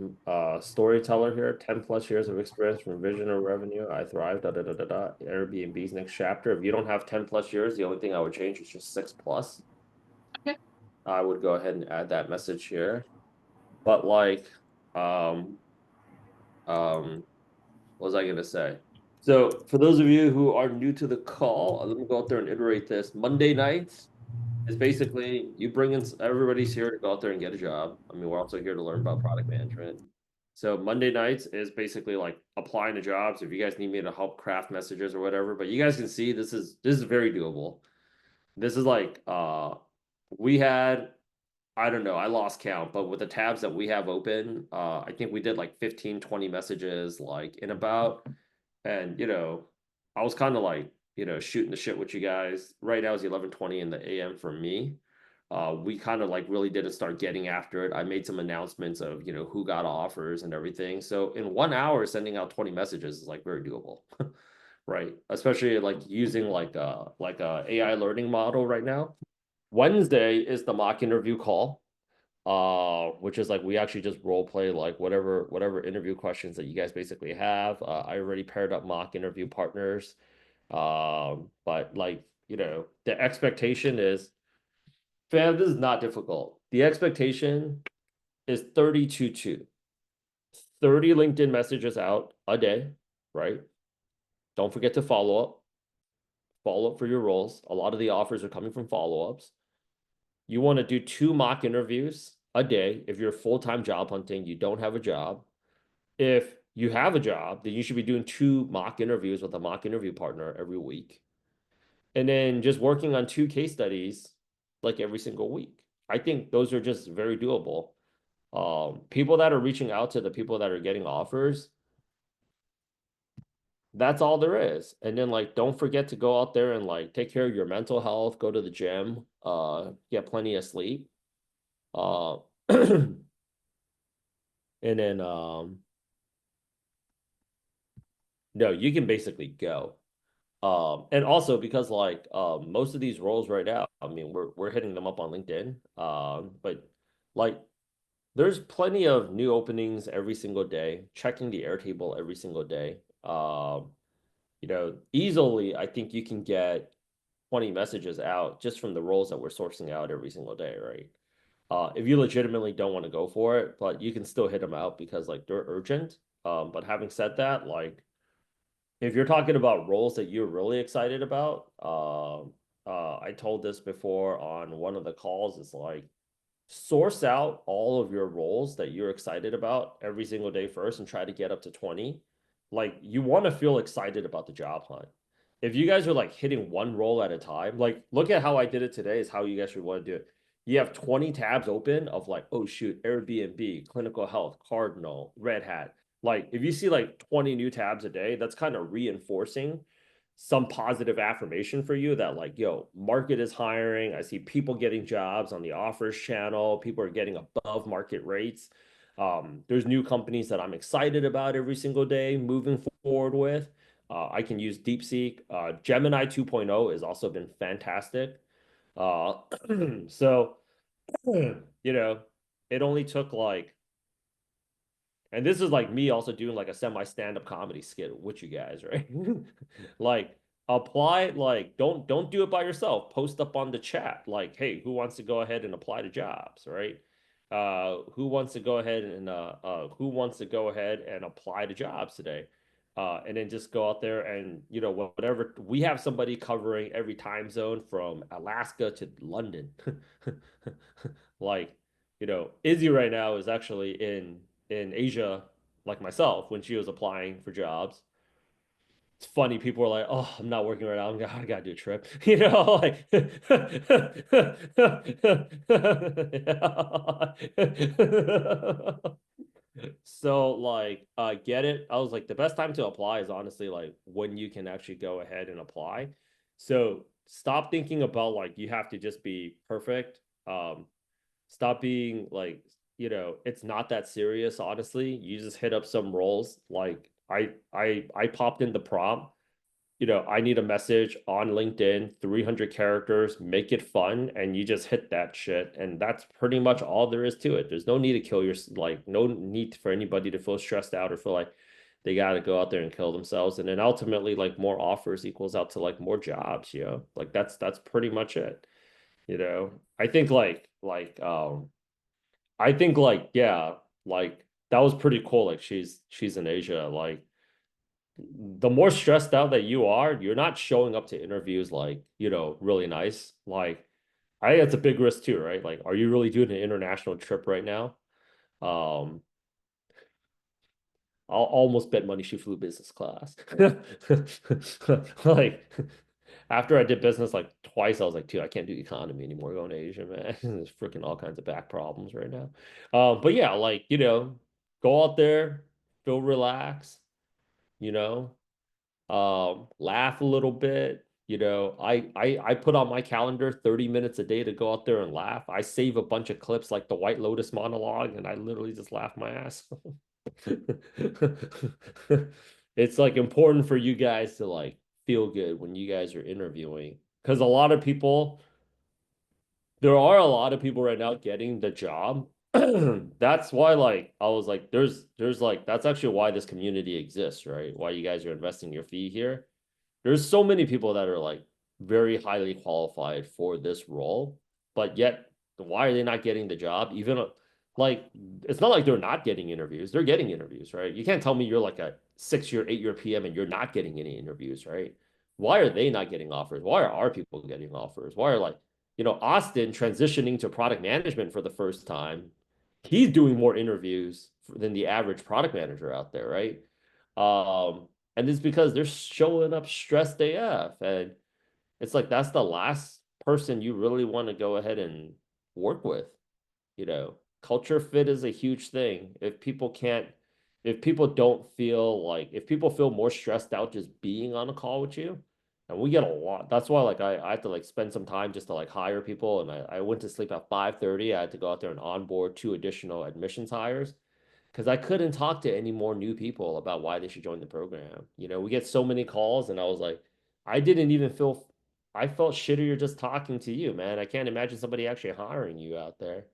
storyteller here, 10 plus years of experience from vision or revenue. I thrive, da da da da da. Airbnb's next chapter. If you don't have 10 plus years, the only thing I would change is just 6 plus. Okay. I would go ahead and add that message here. But like, what was I gonna say? So for those of you who are new to the call, let me go out there and iterate this. Monday nights is basically you bring in everybody's here to go out there and get a job. I mean, we're also here to learn about product management. So Monday nights is basically like applying to jobs. If you guys need me to help craft messages or whatever, but you guys can see this is very doable. This is like we had I don't know, I lost count, but with the tabs that we have open, I think we did like 15, 20 messages like in about and I was kind of like, shooting the shit with you guys. Right now it's 11:20 in the AM for me. We kind of like really didn't start getting after it. I made some announcements of, who got offers and everything. So in 1 hour, sending out 20 messages is like very doable. Right. Especially like using like a AI learning model right now. Wednesday is the mock interview call. Which is like we actually just role play like whatever interview questions that you guys basically have. I already paired up mock interview partners. But like, the expectation is, fam, this is not difficult. The expectation is 32-2. 30 LinkedIn messages out a day, right? Don't forget to follow up for your roles. A lot of the offers are coming from follow-ups. You want to do 2 mock interviews a day. If you're full-time job hunting, you don't have a job. If you have a job, then you should be doing 2 mock interviews with a mock interview partner every week. And then just working on 2 case studies like every single week. I think those are just very doable. People that are reaching out to the people that are getting offers, that's all there is. And then like don't forget to go out there and like take care of your mental health, go to the gym, get plenty of sleep. And then no, you can basically go. And also because like most of these roles right now, I mean we're hitting them up on LinkedIn. But like there's plenty of new openings every single day, checking the Airtable every single day. Easily I think you can get 20 messages out just from the roles that we're sourcing out every single day, right? If you legitimately don't want to go for it, but you can still hit them out because like they're urgent. But having said that, like if you're talking about roles that you're really excited about, I told this before on one of the calls, it's like source out all of your roles that you're excited about every single day first and try to get up to 20. Like, you want to feel excited about the job hunt. If you guys are like hitting one role at a time, like look at how I did it today is how you guys should want to do it. You have 20 tabs open of like, oh shoot, Airbnb, clinical health, Cardinal, Red Hat. Like if you see like 20 new tabs a day, that's kind of reinforcing some positive affirmation for you that like, yo, market is hiring. I see people getting jobs on the offers channel. People are getting above market rates. There's new companies that I'm excited about every single day moving forward with. I can use DeepSeek. Gemini 2.0 has also been fantastic. So, you know, it only took like, and this is like me also doing like a semi stand-up comedy skit with you guys, right? Like apply, like don't do it by yourself. Post up on the chat, like, hey, who wants to go ahead and apply to jobs, right? Who wants to go ahead and apply to jobs today? And then just go out there and whatever. We have somebody covering every time zone from Alaska to London. Like, Izzy right now is actually in Asia, like myself, when she was applying for jobs. It's funny, people are like, "Oh, I'm not working right now. I gotta do a trip," like. So like, get it. I was like, the best time to apply is honestly like when you can actually go ahead and apply. So stop thinking about like you have to just be perfect. Stop being like, it's not that serious, honestly. You just hit up some roles. Like I popped in the prompt, I need a message on LinkedIn, 300 characters, make it fun, and you just hit that shit. And that's pretty much all there is to it. There's no need to kill your, like, no need for anybody to feel stressed out or feel like they got to go out there and kill themselves. And then ultimately, like, more offers equals out to like more jobs, like that's pretty much it. I think yeah, like that was pretty cool. Like she's in Asia. Like the more stressed out that you are, you're not showing up to interviews like, really nice. Like I think that's a big risk too, right? Like, are you really doing an international trip right now? Um, I'll almost bet money she flew business class. Like after I did business like twice, I was like, dude, I can't do economy anymore going to Asia, man. There's freaking all kinds of back problems right now. But yeah, like, go out there, feel relaxed, you know, laugh a little bit. I put on my calendar 30 minutes a day to go out there and laugh. I save a bunch of clips like the White Lotus monologue, and I literally just laugh my ass. It's like important for you guys to like feel good when you guys are interviewing, because there are a lot of people right now getting the job. That's why like I was like there's like that's actually why this community exists, right? Why you guys are investing your fee here. There's so many people that are like very highly qualified for this role, but yet why are they not getting the job? Even like it's not like they're not getting interviews. They're getting interviews, right? You can't tell me you're like a 6-year, 8-year PM and you're not getting any interviews, right? Why are they not getting offers? Why are our people getting offers? Why are like, Austin transitioning to product management for the first time? He's doing more interviews than the average product manager out there, right? And it's because they're showing up stressed AF. And it's like that's the last person you really want to go ahead and work with. Culture fit is a huge thing. If people feel more stressed out just being on a call with you, and we get a lot. That's why like I have to like spend some time just to like hire people. And I went to sleep at 5:30. I had to go out there and onboard 2 additional admissions hires because I couldn't talk to any more new people about why they should join the program. We get so many calls, and I was like, I didn't even feel, I felt shittier just talking to you, man. I can't imagine somebody actually hiring you out there.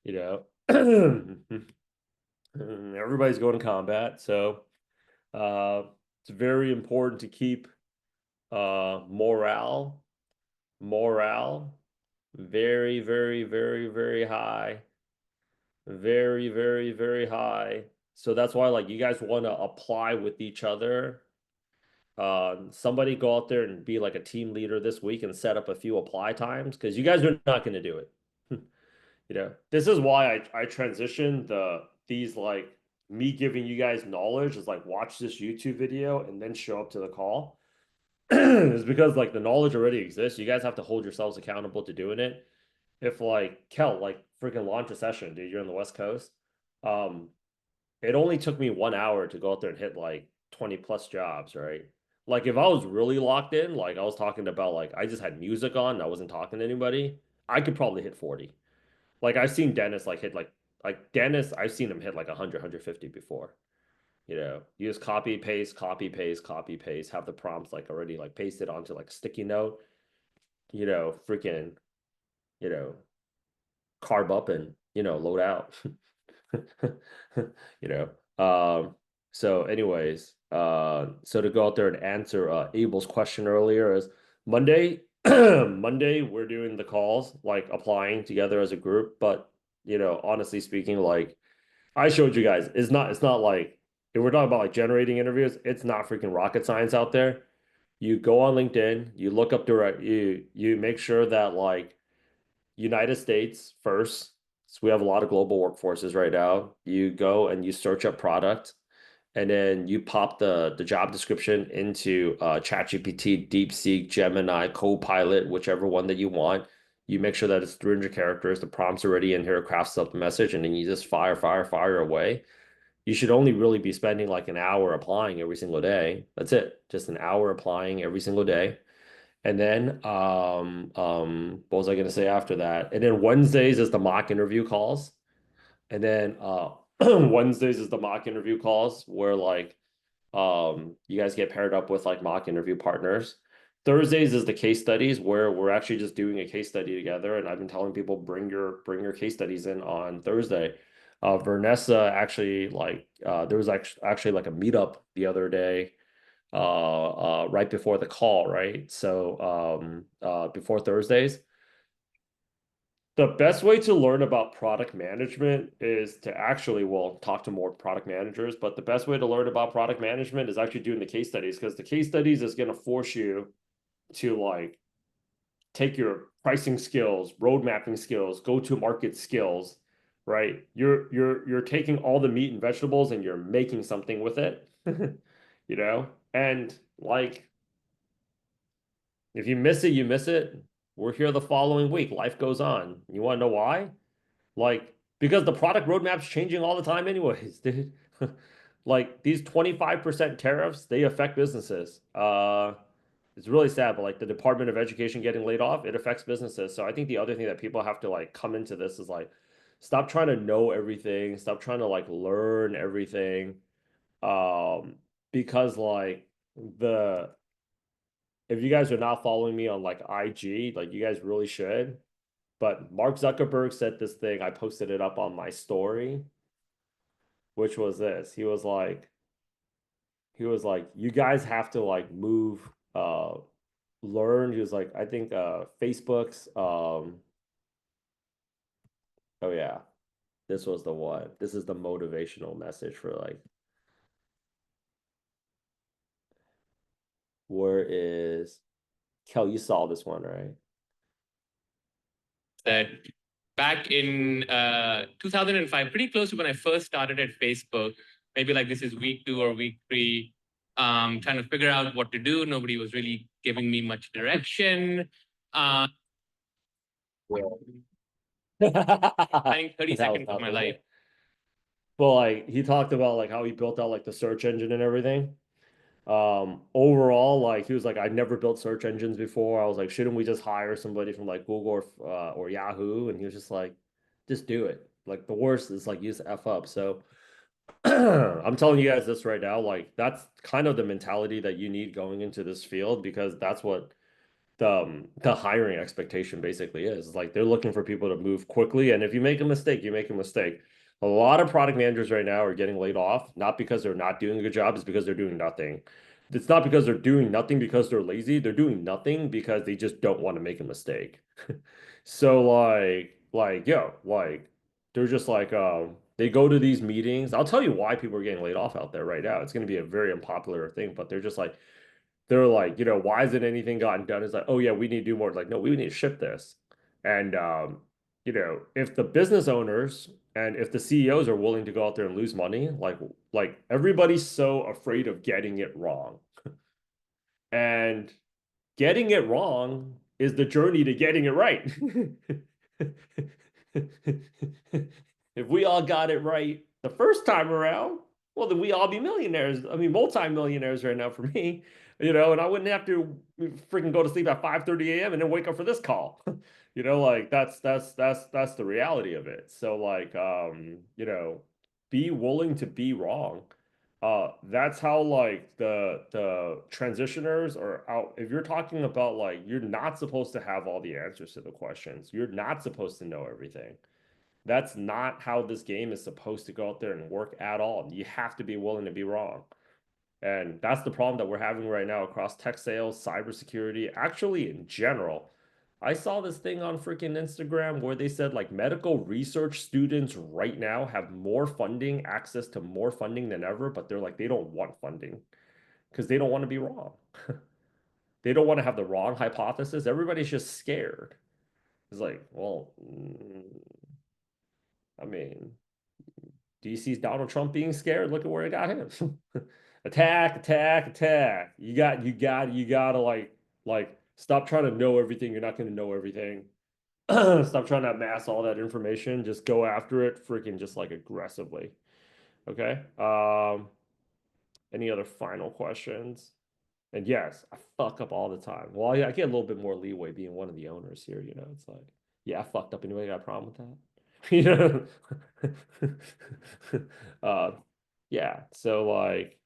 you know, Everybody's going to combat, so it's very important to keep morale very, very, very, very high. Very, very, very high. So that's why like you guys want to apply with each other. Somebody go out there and be like a team leader this week and set up a few apply times because you guys are not going to do it. You know, this is why I transitioned these like me giving you guys knowledge is like watch this YouTube video and then show up to the call. Is because like the knowledge already exists. You guys have to hold yourselves accountable to doing it. If like Kel, like freaking launch a session, dude, you're on the West Coast. It only took me 1 hour to go out there and hit like 20 plus jobs, right? Like if I was really locked in, like I was talking about like I just had music on, I wasn't talking to anybody, I could probably hit 40. Like I've seen Dennis like hit like Dennis, I've seen him hit like 100, 150 before. You know, you just copy, paste, copy, paste, copy, paste, have the prompts like already like pasted onto like a sticky note, you know, freaking, you know, carb up and, you know, load out. You know. So anyways, so to go out there and answer Abel's question earlier is Monday, Monday we're doing the calls, like applying together as a group, but you know, honestly speaking, like I showed you guys, it's not like if we're talking about like generating interviews, it's not freaking rocket science out there. You go on LinkedIn, you look up direct, you make sure that like United States first. So we have a lot of global workforces right now. You go and you search up product, and then you pop the job description into ChatGPT, DeepSeek, Gemini, Copilot, whichever one that you want. You make sure that it's 300 characters. The prompt's already in here, crafts up the message, and then you just fire away. You should only really be spending like an hour applying every single day. That's it. Just an hour applying every single day. And then what was I gonna say after that? And then Wednesdays is the mock interview calls. And then Wednesdays is the mock interview calls where like you guys get paired up with like mock interview partners. Thursdays is the case studies where we're actually just doing a case study together. And I've been telling people bring your case studies in on Thursday. Vernessa actually like there was actually like a meetup the other day right before the call, right? So before Thursdays. The best way to learn about product management is to actually, well, talk to more product managers, but the best way to learn about product management is actually doing the case studies because the case studies is going to force you to like take your pricing skills, road mapping skills, go to market skills, right? You're taking all the meat and vegetables and you're making something with it, you know? And like if you miss it, you miss it. We're here the following week. Life goes on. You want to know why? Like, because the product roadmap's changing all the time anyways, dude. Like these 25% tariffs, they affect businesses. It's really sad, but like the Department of Education getting laid off, it affects businesses. So I think the other thing that people have to like come into this is like, stop trying to know everything, stop trying to like learn everything. Because like the if you guys are not following me on like IG, like you guys really should. But Mark Zuckerberg said this thing, I posted it up on my story, which was this. He was like, you guys have to like move, learn. He was like, I think Facebook's oh yeah, this was the one. This is the motivational message for like where is Kel, you saw this one, right? That back in 2005, pretty close to when I first started at Facebook, maybe like this is week 2 or week 3, trying to figure out what to do. Nobody was really giving me much direction. I think 30 seconds of my life. Well, like he talked about like how he built out like the search engine and everything. Overall, like he was like, I never built search engines before. I was like, shouldn't we just hire somebody from like Google or Yahoo? And he was just like, just do it. Like the worst is like use F up. So I'm telling you guys this right now, like that's kind of the mentality that you need going into this field because that's what the hiring expectation basically is. Like they're looking for people to move quickly, and if you make a mistake, you make a mistake. A lot of product managers right now are getting laid off, not because they're not doing a good job, it's because they're doing nothing. It's not because they're doing nothing because they're lazy. They're doing nothing because they just don't want to make a mistake. So like they're just like they go to these meetings. I'll tell you why people are getting laid off out there right now. It's going to be a very unpopular thing, but they're just like they're like, why hasn't anything gotten done? It's like, oh yeah, we need to do more. It's like, no, we need to ship this. And if the business owners and if the CEOs are willing to go out there and lose money, like everybody's so afraid of getting it wrong. And getting it wrong is the journey to getting it right. If we all got it right the first time around, well, then we all be millionaires. I mean, multi-millionaires right now for me, and I wouldn't have to freaking go to sleep at 5:30 a.m. and then wake up for this call. Like that's the reality of it. So like, be willing to be wrong. That's how like the transitioners are out. If you're talking about like, you're not supposed to have all the answers to the questions. You're not supposed to know everything. That's not how this game is supposed to go out there and work at all. You have to be willing to be wrong. And that's the problem that we're having right now across tech sales, cybersecurity, actually in general. I saw this thing on freaking Instagram where they said like medical research students right now have more funding, access to more funding than ever, but they're like, they don't want funding because they don't want to be wrong. They don't want to have the wrong hypothesis. Everybody's just scared. It's like, well, I mean, DC's Donald Trump being scared. Look at where it got him. Attack, attack, attack. You gotta like stop trying to know everything. You're not gonna know everything. Stop trying to amass all that information. Just go after it freaking just like aggressively. Okay. Any other final questions? And yes, I fuck up all the time. Well, I get a little bit more leeway being one of the owners here, It's like, yeah, I fucked up anyway. Got a problem with that? Yeah. So like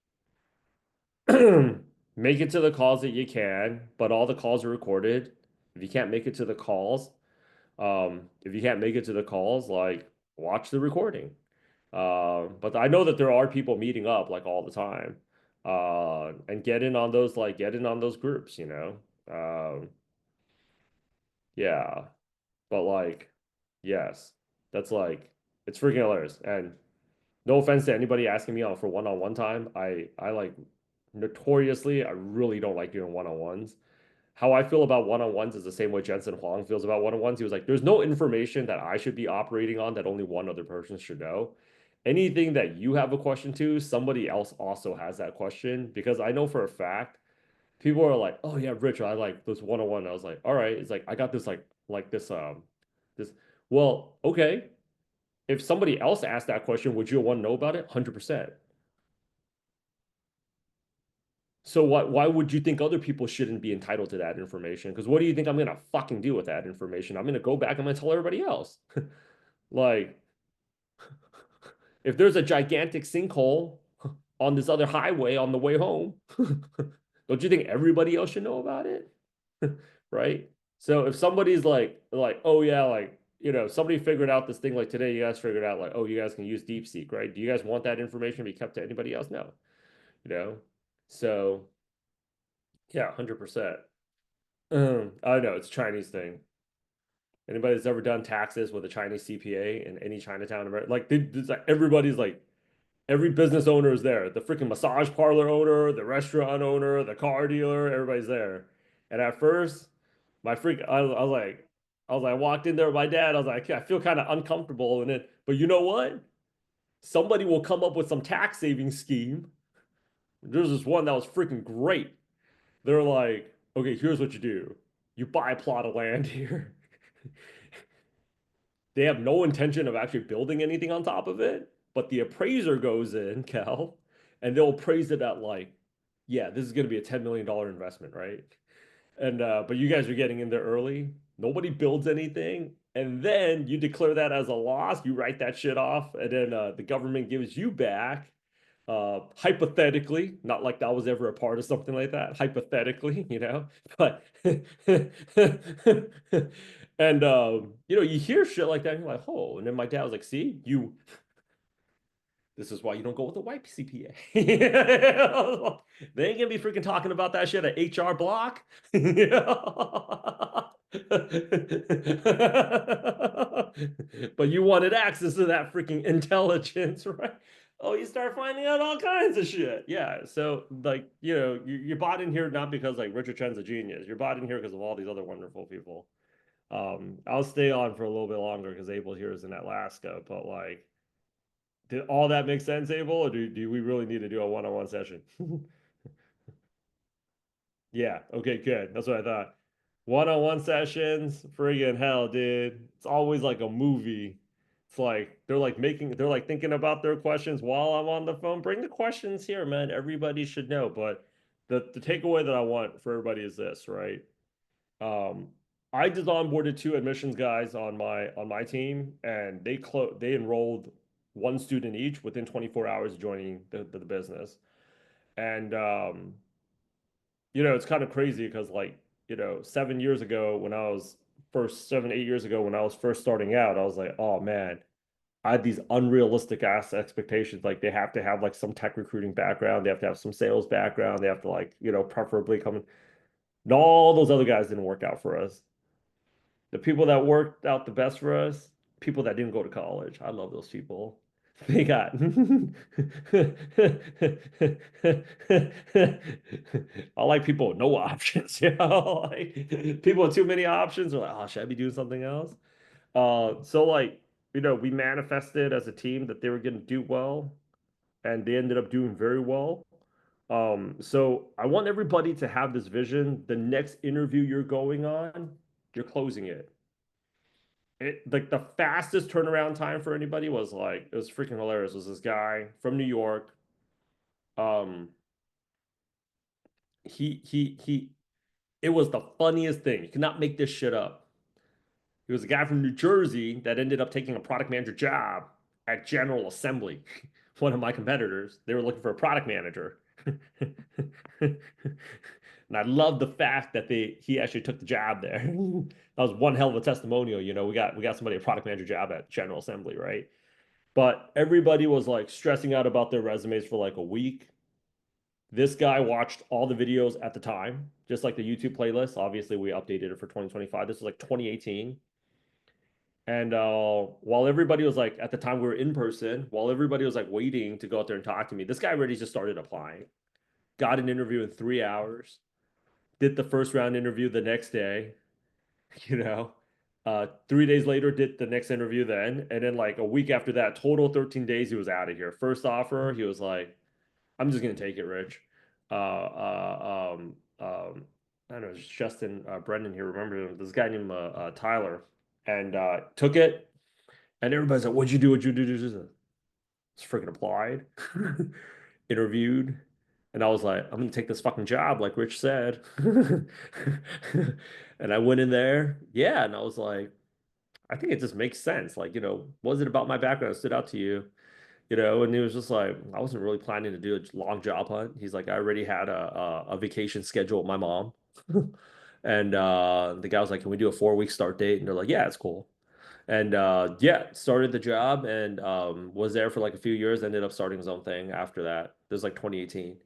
make it to the calls that you can, but all the calls are recorded. If you can't make it to the calls, like watch the recording. But I know that there are people meeting up like all the time. And get in on those groups, yeah. But like, yes, that's like, it's freaking hilarious. And no offense to anybody asking me out for one-on-one time. I like notoriously, I really don't like doing one-on-ones. How I feel about one-on-ones is the same way Jensen Huang feels about one-on-ones. He was like, there's no information that I should be operating on that only one other person should know. Anything that you have a question to, somebody else also has that question. Because I know for a fact, people are like, oh yeah, Rich, I like this one-on-one. I was like, all right, it's like, I got this this, well, okay. If somebody else asked that question, would you want to know about it? 100%. So why would you think other people shouldn't be entitled to that information? Because what do you think I'm gonna fucking do with that information? I'm gonna go back, I'm gonna tell everybody else. Like, if there's a gigantic sinkhole on this other highway on the way home, don't you think everybody else should know about it? Right? So if somebody's like, oh yeah, like, somebody figured out this thing like today, you guys figured out like, oh, you guys can use DeepSeek, right? Do you guys want that information to be kept to anybody else? No. So yeah, 100%. I know it's a Chinese thing. Anybody that's ever done taxes with a Chinese CPA in any Chinatown, America, like everybody's like, every business owner is there. The freaking massage parlor owner, the restaurant owner, the car dealer, everybody's there. And at first, I was like, I walked in there with my dad. I was like, I feel kind of uncomfortable. And then, but you know what? Somebody will come up with some tax saving scheme. There's this one that was freaking great. They're like, okay, here's what you do. You buy a plot of land here. They have no intention of actually building anything on top of it, but the appraiser goes in, Cal, and they'll appraise it at like, yeah, this is going to be a $10 million investment, right? And but you guys are getting in there early. Nobody builds anything, and then you declare that as a loss. You write that shit off, and then the government gives you back, hypothetically, not like that was ever a part of something like that. Hypothetically, but and you hear shit like that, and you're like, oh, and then my dad was like, see, this is why you don't go with a white CPA. They ain't gonna be freaking talking about that shit at HR Block. But you wanted access to that freaking intelligence, right? Oh, you start finding out all kinds of shit. Yeah. So like, you bought in here not because like Richard Chen's a genius. You're bought in here because of all these other wonderful people. I'll stay on for a little bit longer because Abel here is in Alaska, but like, did all that make sense, Abel, or do we really need to do a one-on-one session? Yeah, okay, good. That's what I thought. One-on-one sessions, friggin' hell, dude. It's always like a movie. It's like they're like thinking about their questions while I'm on the phone. Bring the questions here, man. Everybody should know. But the takeaway that I want for everybody is this, right? Um, I just onboarded 2 admissions guys on my team, and they enrolled 1 student each within 24 hours of joining the business. And it's kind of crazy because like, 7 years ago when I was first 7, 8 years ago when I was first starting out, I was like, oh man, I had these unrealistic ass expectations. Like they have to have like some tech recruiting background, they have to have some sales background, they have to like, preferably come in. And all those other guys didn't work out for us. The people that worked out the best for us, people that didn't go to college. I love those people. They got I like people with no options, like people with too many options are like, oh, should I be doing something else? So like, we manifested as a team that they were gonna do well, and they ended up doing very well. So I want everybody to have this vision. The next interview you're going on, you're closing it. Like the fastest turnaround time for anybody was like, it was freaking hilarious. Was this guy from New York? Um, he it was the funniest thing. You cannot make this shit up. He was a guy from New Jersey that ended up taking a product manager job at General Assembly, one of my competitors. They were looking for a product manager. And I love the fact that he actually took the job there. That was one hell of a testimonial. We got somebody a product manager job at General Assembly, right? But everybody was like stressing out about their resumes for like a week. This guy watched all the videos at the time, just like the YouTube playlist. Obviously, we updated it for 2025. This was like 2018. And while everybody was like, at the time we were in person, while everybody was like waiting to go out there and talk to me, this guy already just started applying. Got an interview in 3 hours. Did the first round interview the next day. 3 days later, did the next interview then. And then like a week after that, total 13 days, he was out of here. First offer, he was like, I'm just gonna take it, Rich. I don't know, it's Justin Brendan here. Remember him? This guy named Tyler, and took it. And everybody's like, "What'd you do? What'd you do?" It's freaking applied, interviewed, and I was like, "I'm gonna take this fucking job," like Rich said. And I went in there, yeah, and I was like, I think it just makes sense. Like, what was it about my background that stood out to you? And he was just like, I wasn't really planning to do a long job hunt. He's like, I already had a vacation schedule with my mom. And the guy was like, can we do a 4-week start date? And they're like, yeah, it's cool. And yeah, started the job and was there for like a few years, ended up starting his own thing after that. This was like 2018.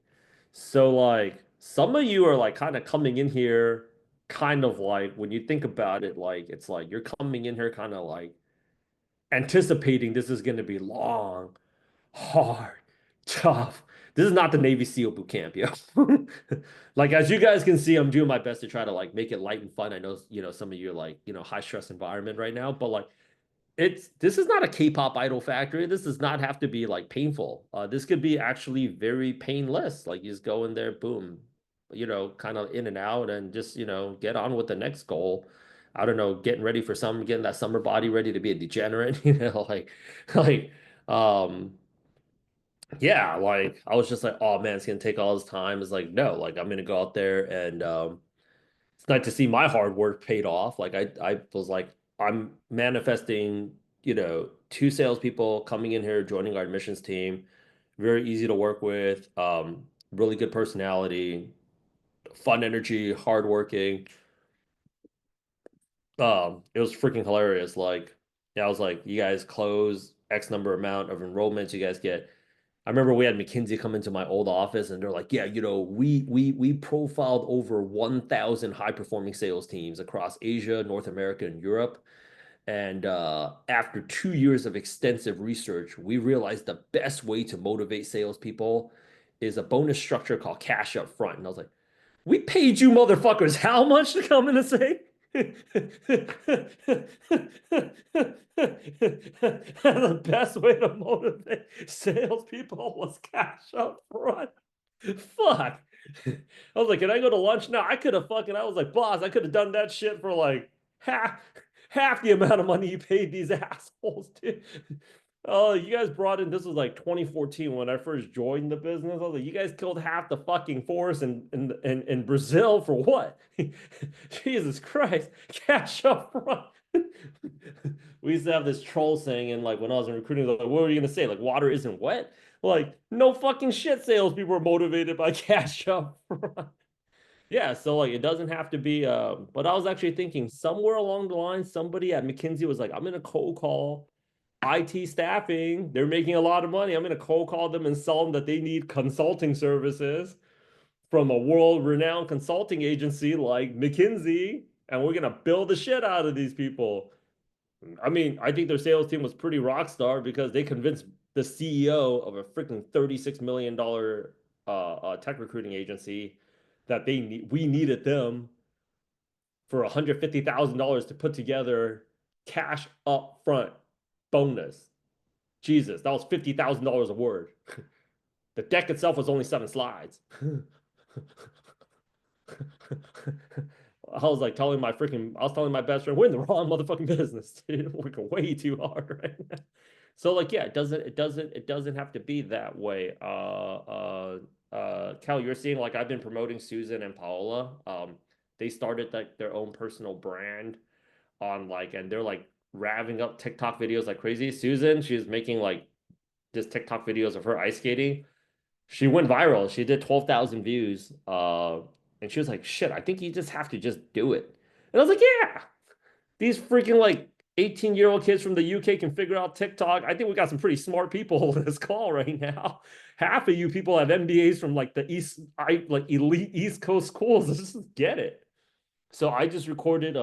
So like some of you are like kind of coming in here kind of like when you think about it, like it's like you're coming in here kind of like anticipating this is going to be long, hard, tough. This is not the Navy SEAL boot camp, yo. Like as you guys can see, I'm doing my best to try to like make it light and fun. I know, some of you are like, high stress environment right now, but like this is not a K-pop idol factory. This does not have to be like painful. This could be actually very painless. Like you just go in there, boom, kind of in and out and just, get on with the next goal. I don't know, getting that summer body ready to be a degenerate, like, um, yeah, like I was just like, oh man, it's gonna take all this time. It's like, no, like I'm gonna go out there and it's nice to see my hard work paid off. Like I was like, I'm manifesting, 2 salespeople coming in here, joining our admissions team, very easy to work with, really good personality, fun energy, hardworking. It was freaking hilarious. Like, yeah, I was like, you guys close X number amount of enrollments, you guys get. I remember we had McKinsey come into my old office and they're like, yeah, we profiled over 1,000 high performing sales teams across Asia, North America, and Europe. And after 2 years of extensive research, we realized the best way to motivate salespeople is a bonus structure called cash up front. And I was like, we paid you motherfuckers how much to come in and say? The best way to motivate salespeople was cash up front. Fuck. I was like, can I go to lunch now? I could have fucking, I was like, boss, I could have done that shit for like half the amount of money you paid these assholes, dude. Oh, you guys brought in, this was like 2014 when I first joined the business. I was like, you guys killed half the fucking force in Brazil for what? Jesus Christ, cash up front. We used to have this troll saying, and like when I was in recruiting, like, what were you gonna say? Like, water isn't wet? Like, no fucking shit, salespeople are motivated by cash up front. Yeah, so like it doesn't have to be but I was actually thinking somewhere along the line, somebody at McKinsey was like, I'm gonna cold call IT staffing. They're making a lot of money. I'm gonna cold call them and sell them that they need consulting services from a world-renowned consulting agency like McKinsey, and we're gonna build the shit out of these people. I mean, I think their sales team was pretty rock star because they convinced the CEO of a freaking $36 million tech recruiting agency that we needed them for $150,000 to put together cash up front bonus. Jesus, that was $50,000 a word. The deck itself was only 7 slides. I was like telling my best friend, we're in the wrong motherfucking business, dude. We're working way too hard right now. So like, yeah, it doesn't have to be that way. Cal, you're seeing like I've been promoting Susan and Paola. They started like their own personal brand on like, and they're like revving up TikTok videos like crazy. Susan, she's making like just TikTok videos of her ice skating. She went viral. She did 12,000 views. And she was like, shit, I think you just have to just do it. And I was like, yeah, these freaking like 18-year-old kids from the UK can figure out TikTok. I think we got some pretty smart people in this call right now. Half of you people have MBAs from like the elite East Coast schools. Let's just get it. So I just recorded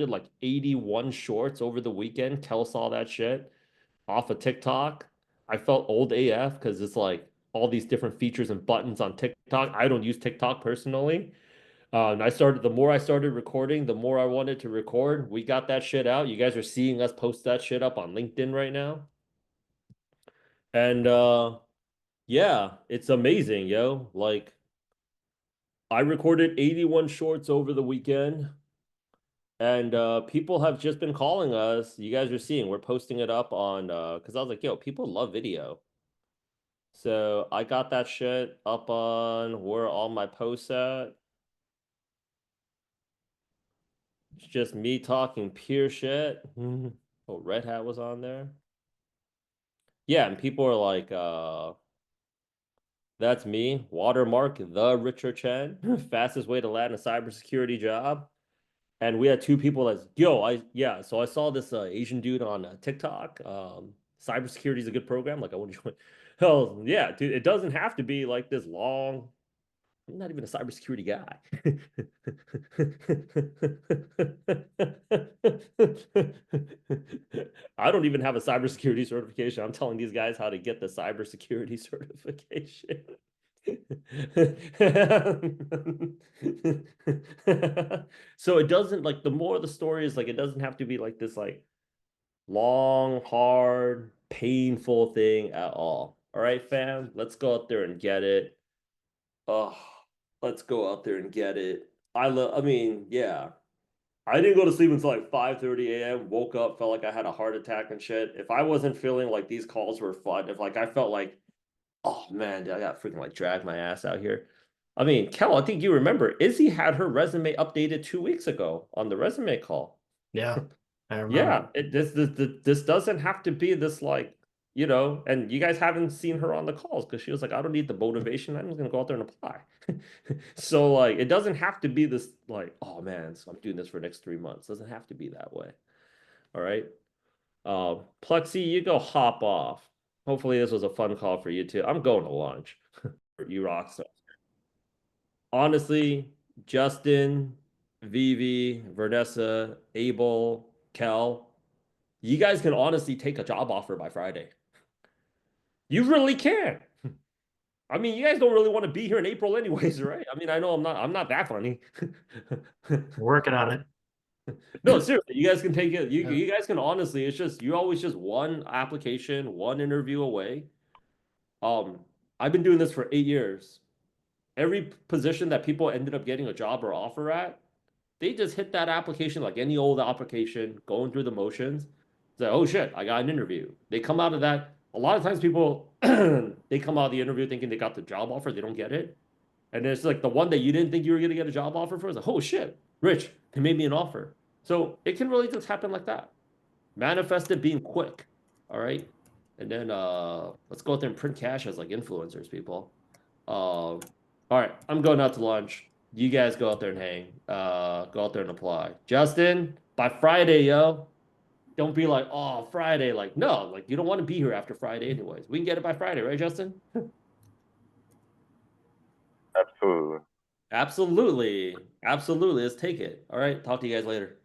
like 81 shorts over the weekend. Kel saw that shit off of TikTok. I felt old AF because it's like all these different features and buttons on TikTok. I don't use TikTok personally. And the more I started recording, the more I wanted to record. We got that shit out. You guys are seeing us post that shit up on LinkedIn right now. And yeah, it's amazing, yo. Like I recorded 81 shorts over the weekend. And people have just been calling us. You guys are seeing, we're posting it up on because I was like, yo, people love video. So I got that shit up on where all my posts at. It's just me talking pure shit. Oh, Red Hat was on there. Yeah, and people are like, that's me, Watermark, the Richard Chen, fastest way to land a cybersecurity job. And we had 2 people that's, so I saw this Asian dude on TikTok. Cybersecurity is a good program. Like I want to join. Hell yeah, dude, it doesn't have to be like this long. I'm not even a cybersecurity guy. I don't even have a cybersecurity certification. I'm telling these guys how to get the cybersecurity certification. So it doesn't like the more the story is like it doesn't have to be like this like long, hard, painful thing at all. All right, fam, let's go out there and get it. Oh, let's go out there and get it. I mean, yeah. I didn't go to sleep until like 5:30 a.m. Woke up, felt like I had a heart attack and shit. If I wasn't feeling like these calls were fun, if like I felt like, oh man, I got freaking like drag my ass out here. I mean, Kel, I think you remember Izzy had her resume updated 2 weeks ago on the resume call. Yeah, I remember. Yeah, this doesn't have to be this like, and you guys haven't seen her on the calls because she was like, I don't need the motivation. I'm just gonna go out there and apply. So like, it doesn't have to be this like, oh man, so I'm doing this for the next 3 months. It doesn't have to be that way. All right. Plexi, you go hop off. Hopefully this was a fun call for you too. I'm going to lunch. You rock stars. Honestly, Justin, Vivi, Vernessa, Abel, Kel, you guys can honestly take a job offer by Friday. You really can. I mean, you guys don't really want to be here in April anyways, right? I mean, I know I'm not that funny. Working on it. No, seriously, you guys can take it. Yeah. You guys can honestly, it's just you always just one application, one interview away. I've been doing this for 8 years. Every position that people ended up getting a job or offer at, they just hit that application like any old application, going through the motions. Say, oh shit, I got an interview. They come out of that. A lot of times people they come out of the interview thinking they got the job offer, they don't get it. And it's like the one that you didn't think you were gonna get a job offer for is like, oh shit, Rich, they made me an offer. So it can really just happen like that. Manifest it being quick. All right. And then let's go out there and print cash as like influencers, people. All right, I'm going out to lunch. You guys go out there and hang. Go out there and apply. Justin, by Friday, yo. Don't be like, oh, Friday. Like, no, like you don't want to be here after Friday anyways. We can get it by Friday, right, Justin? Absolutely. Absolutely. Absolutely. Let's take it. All right. Talk to you guys later.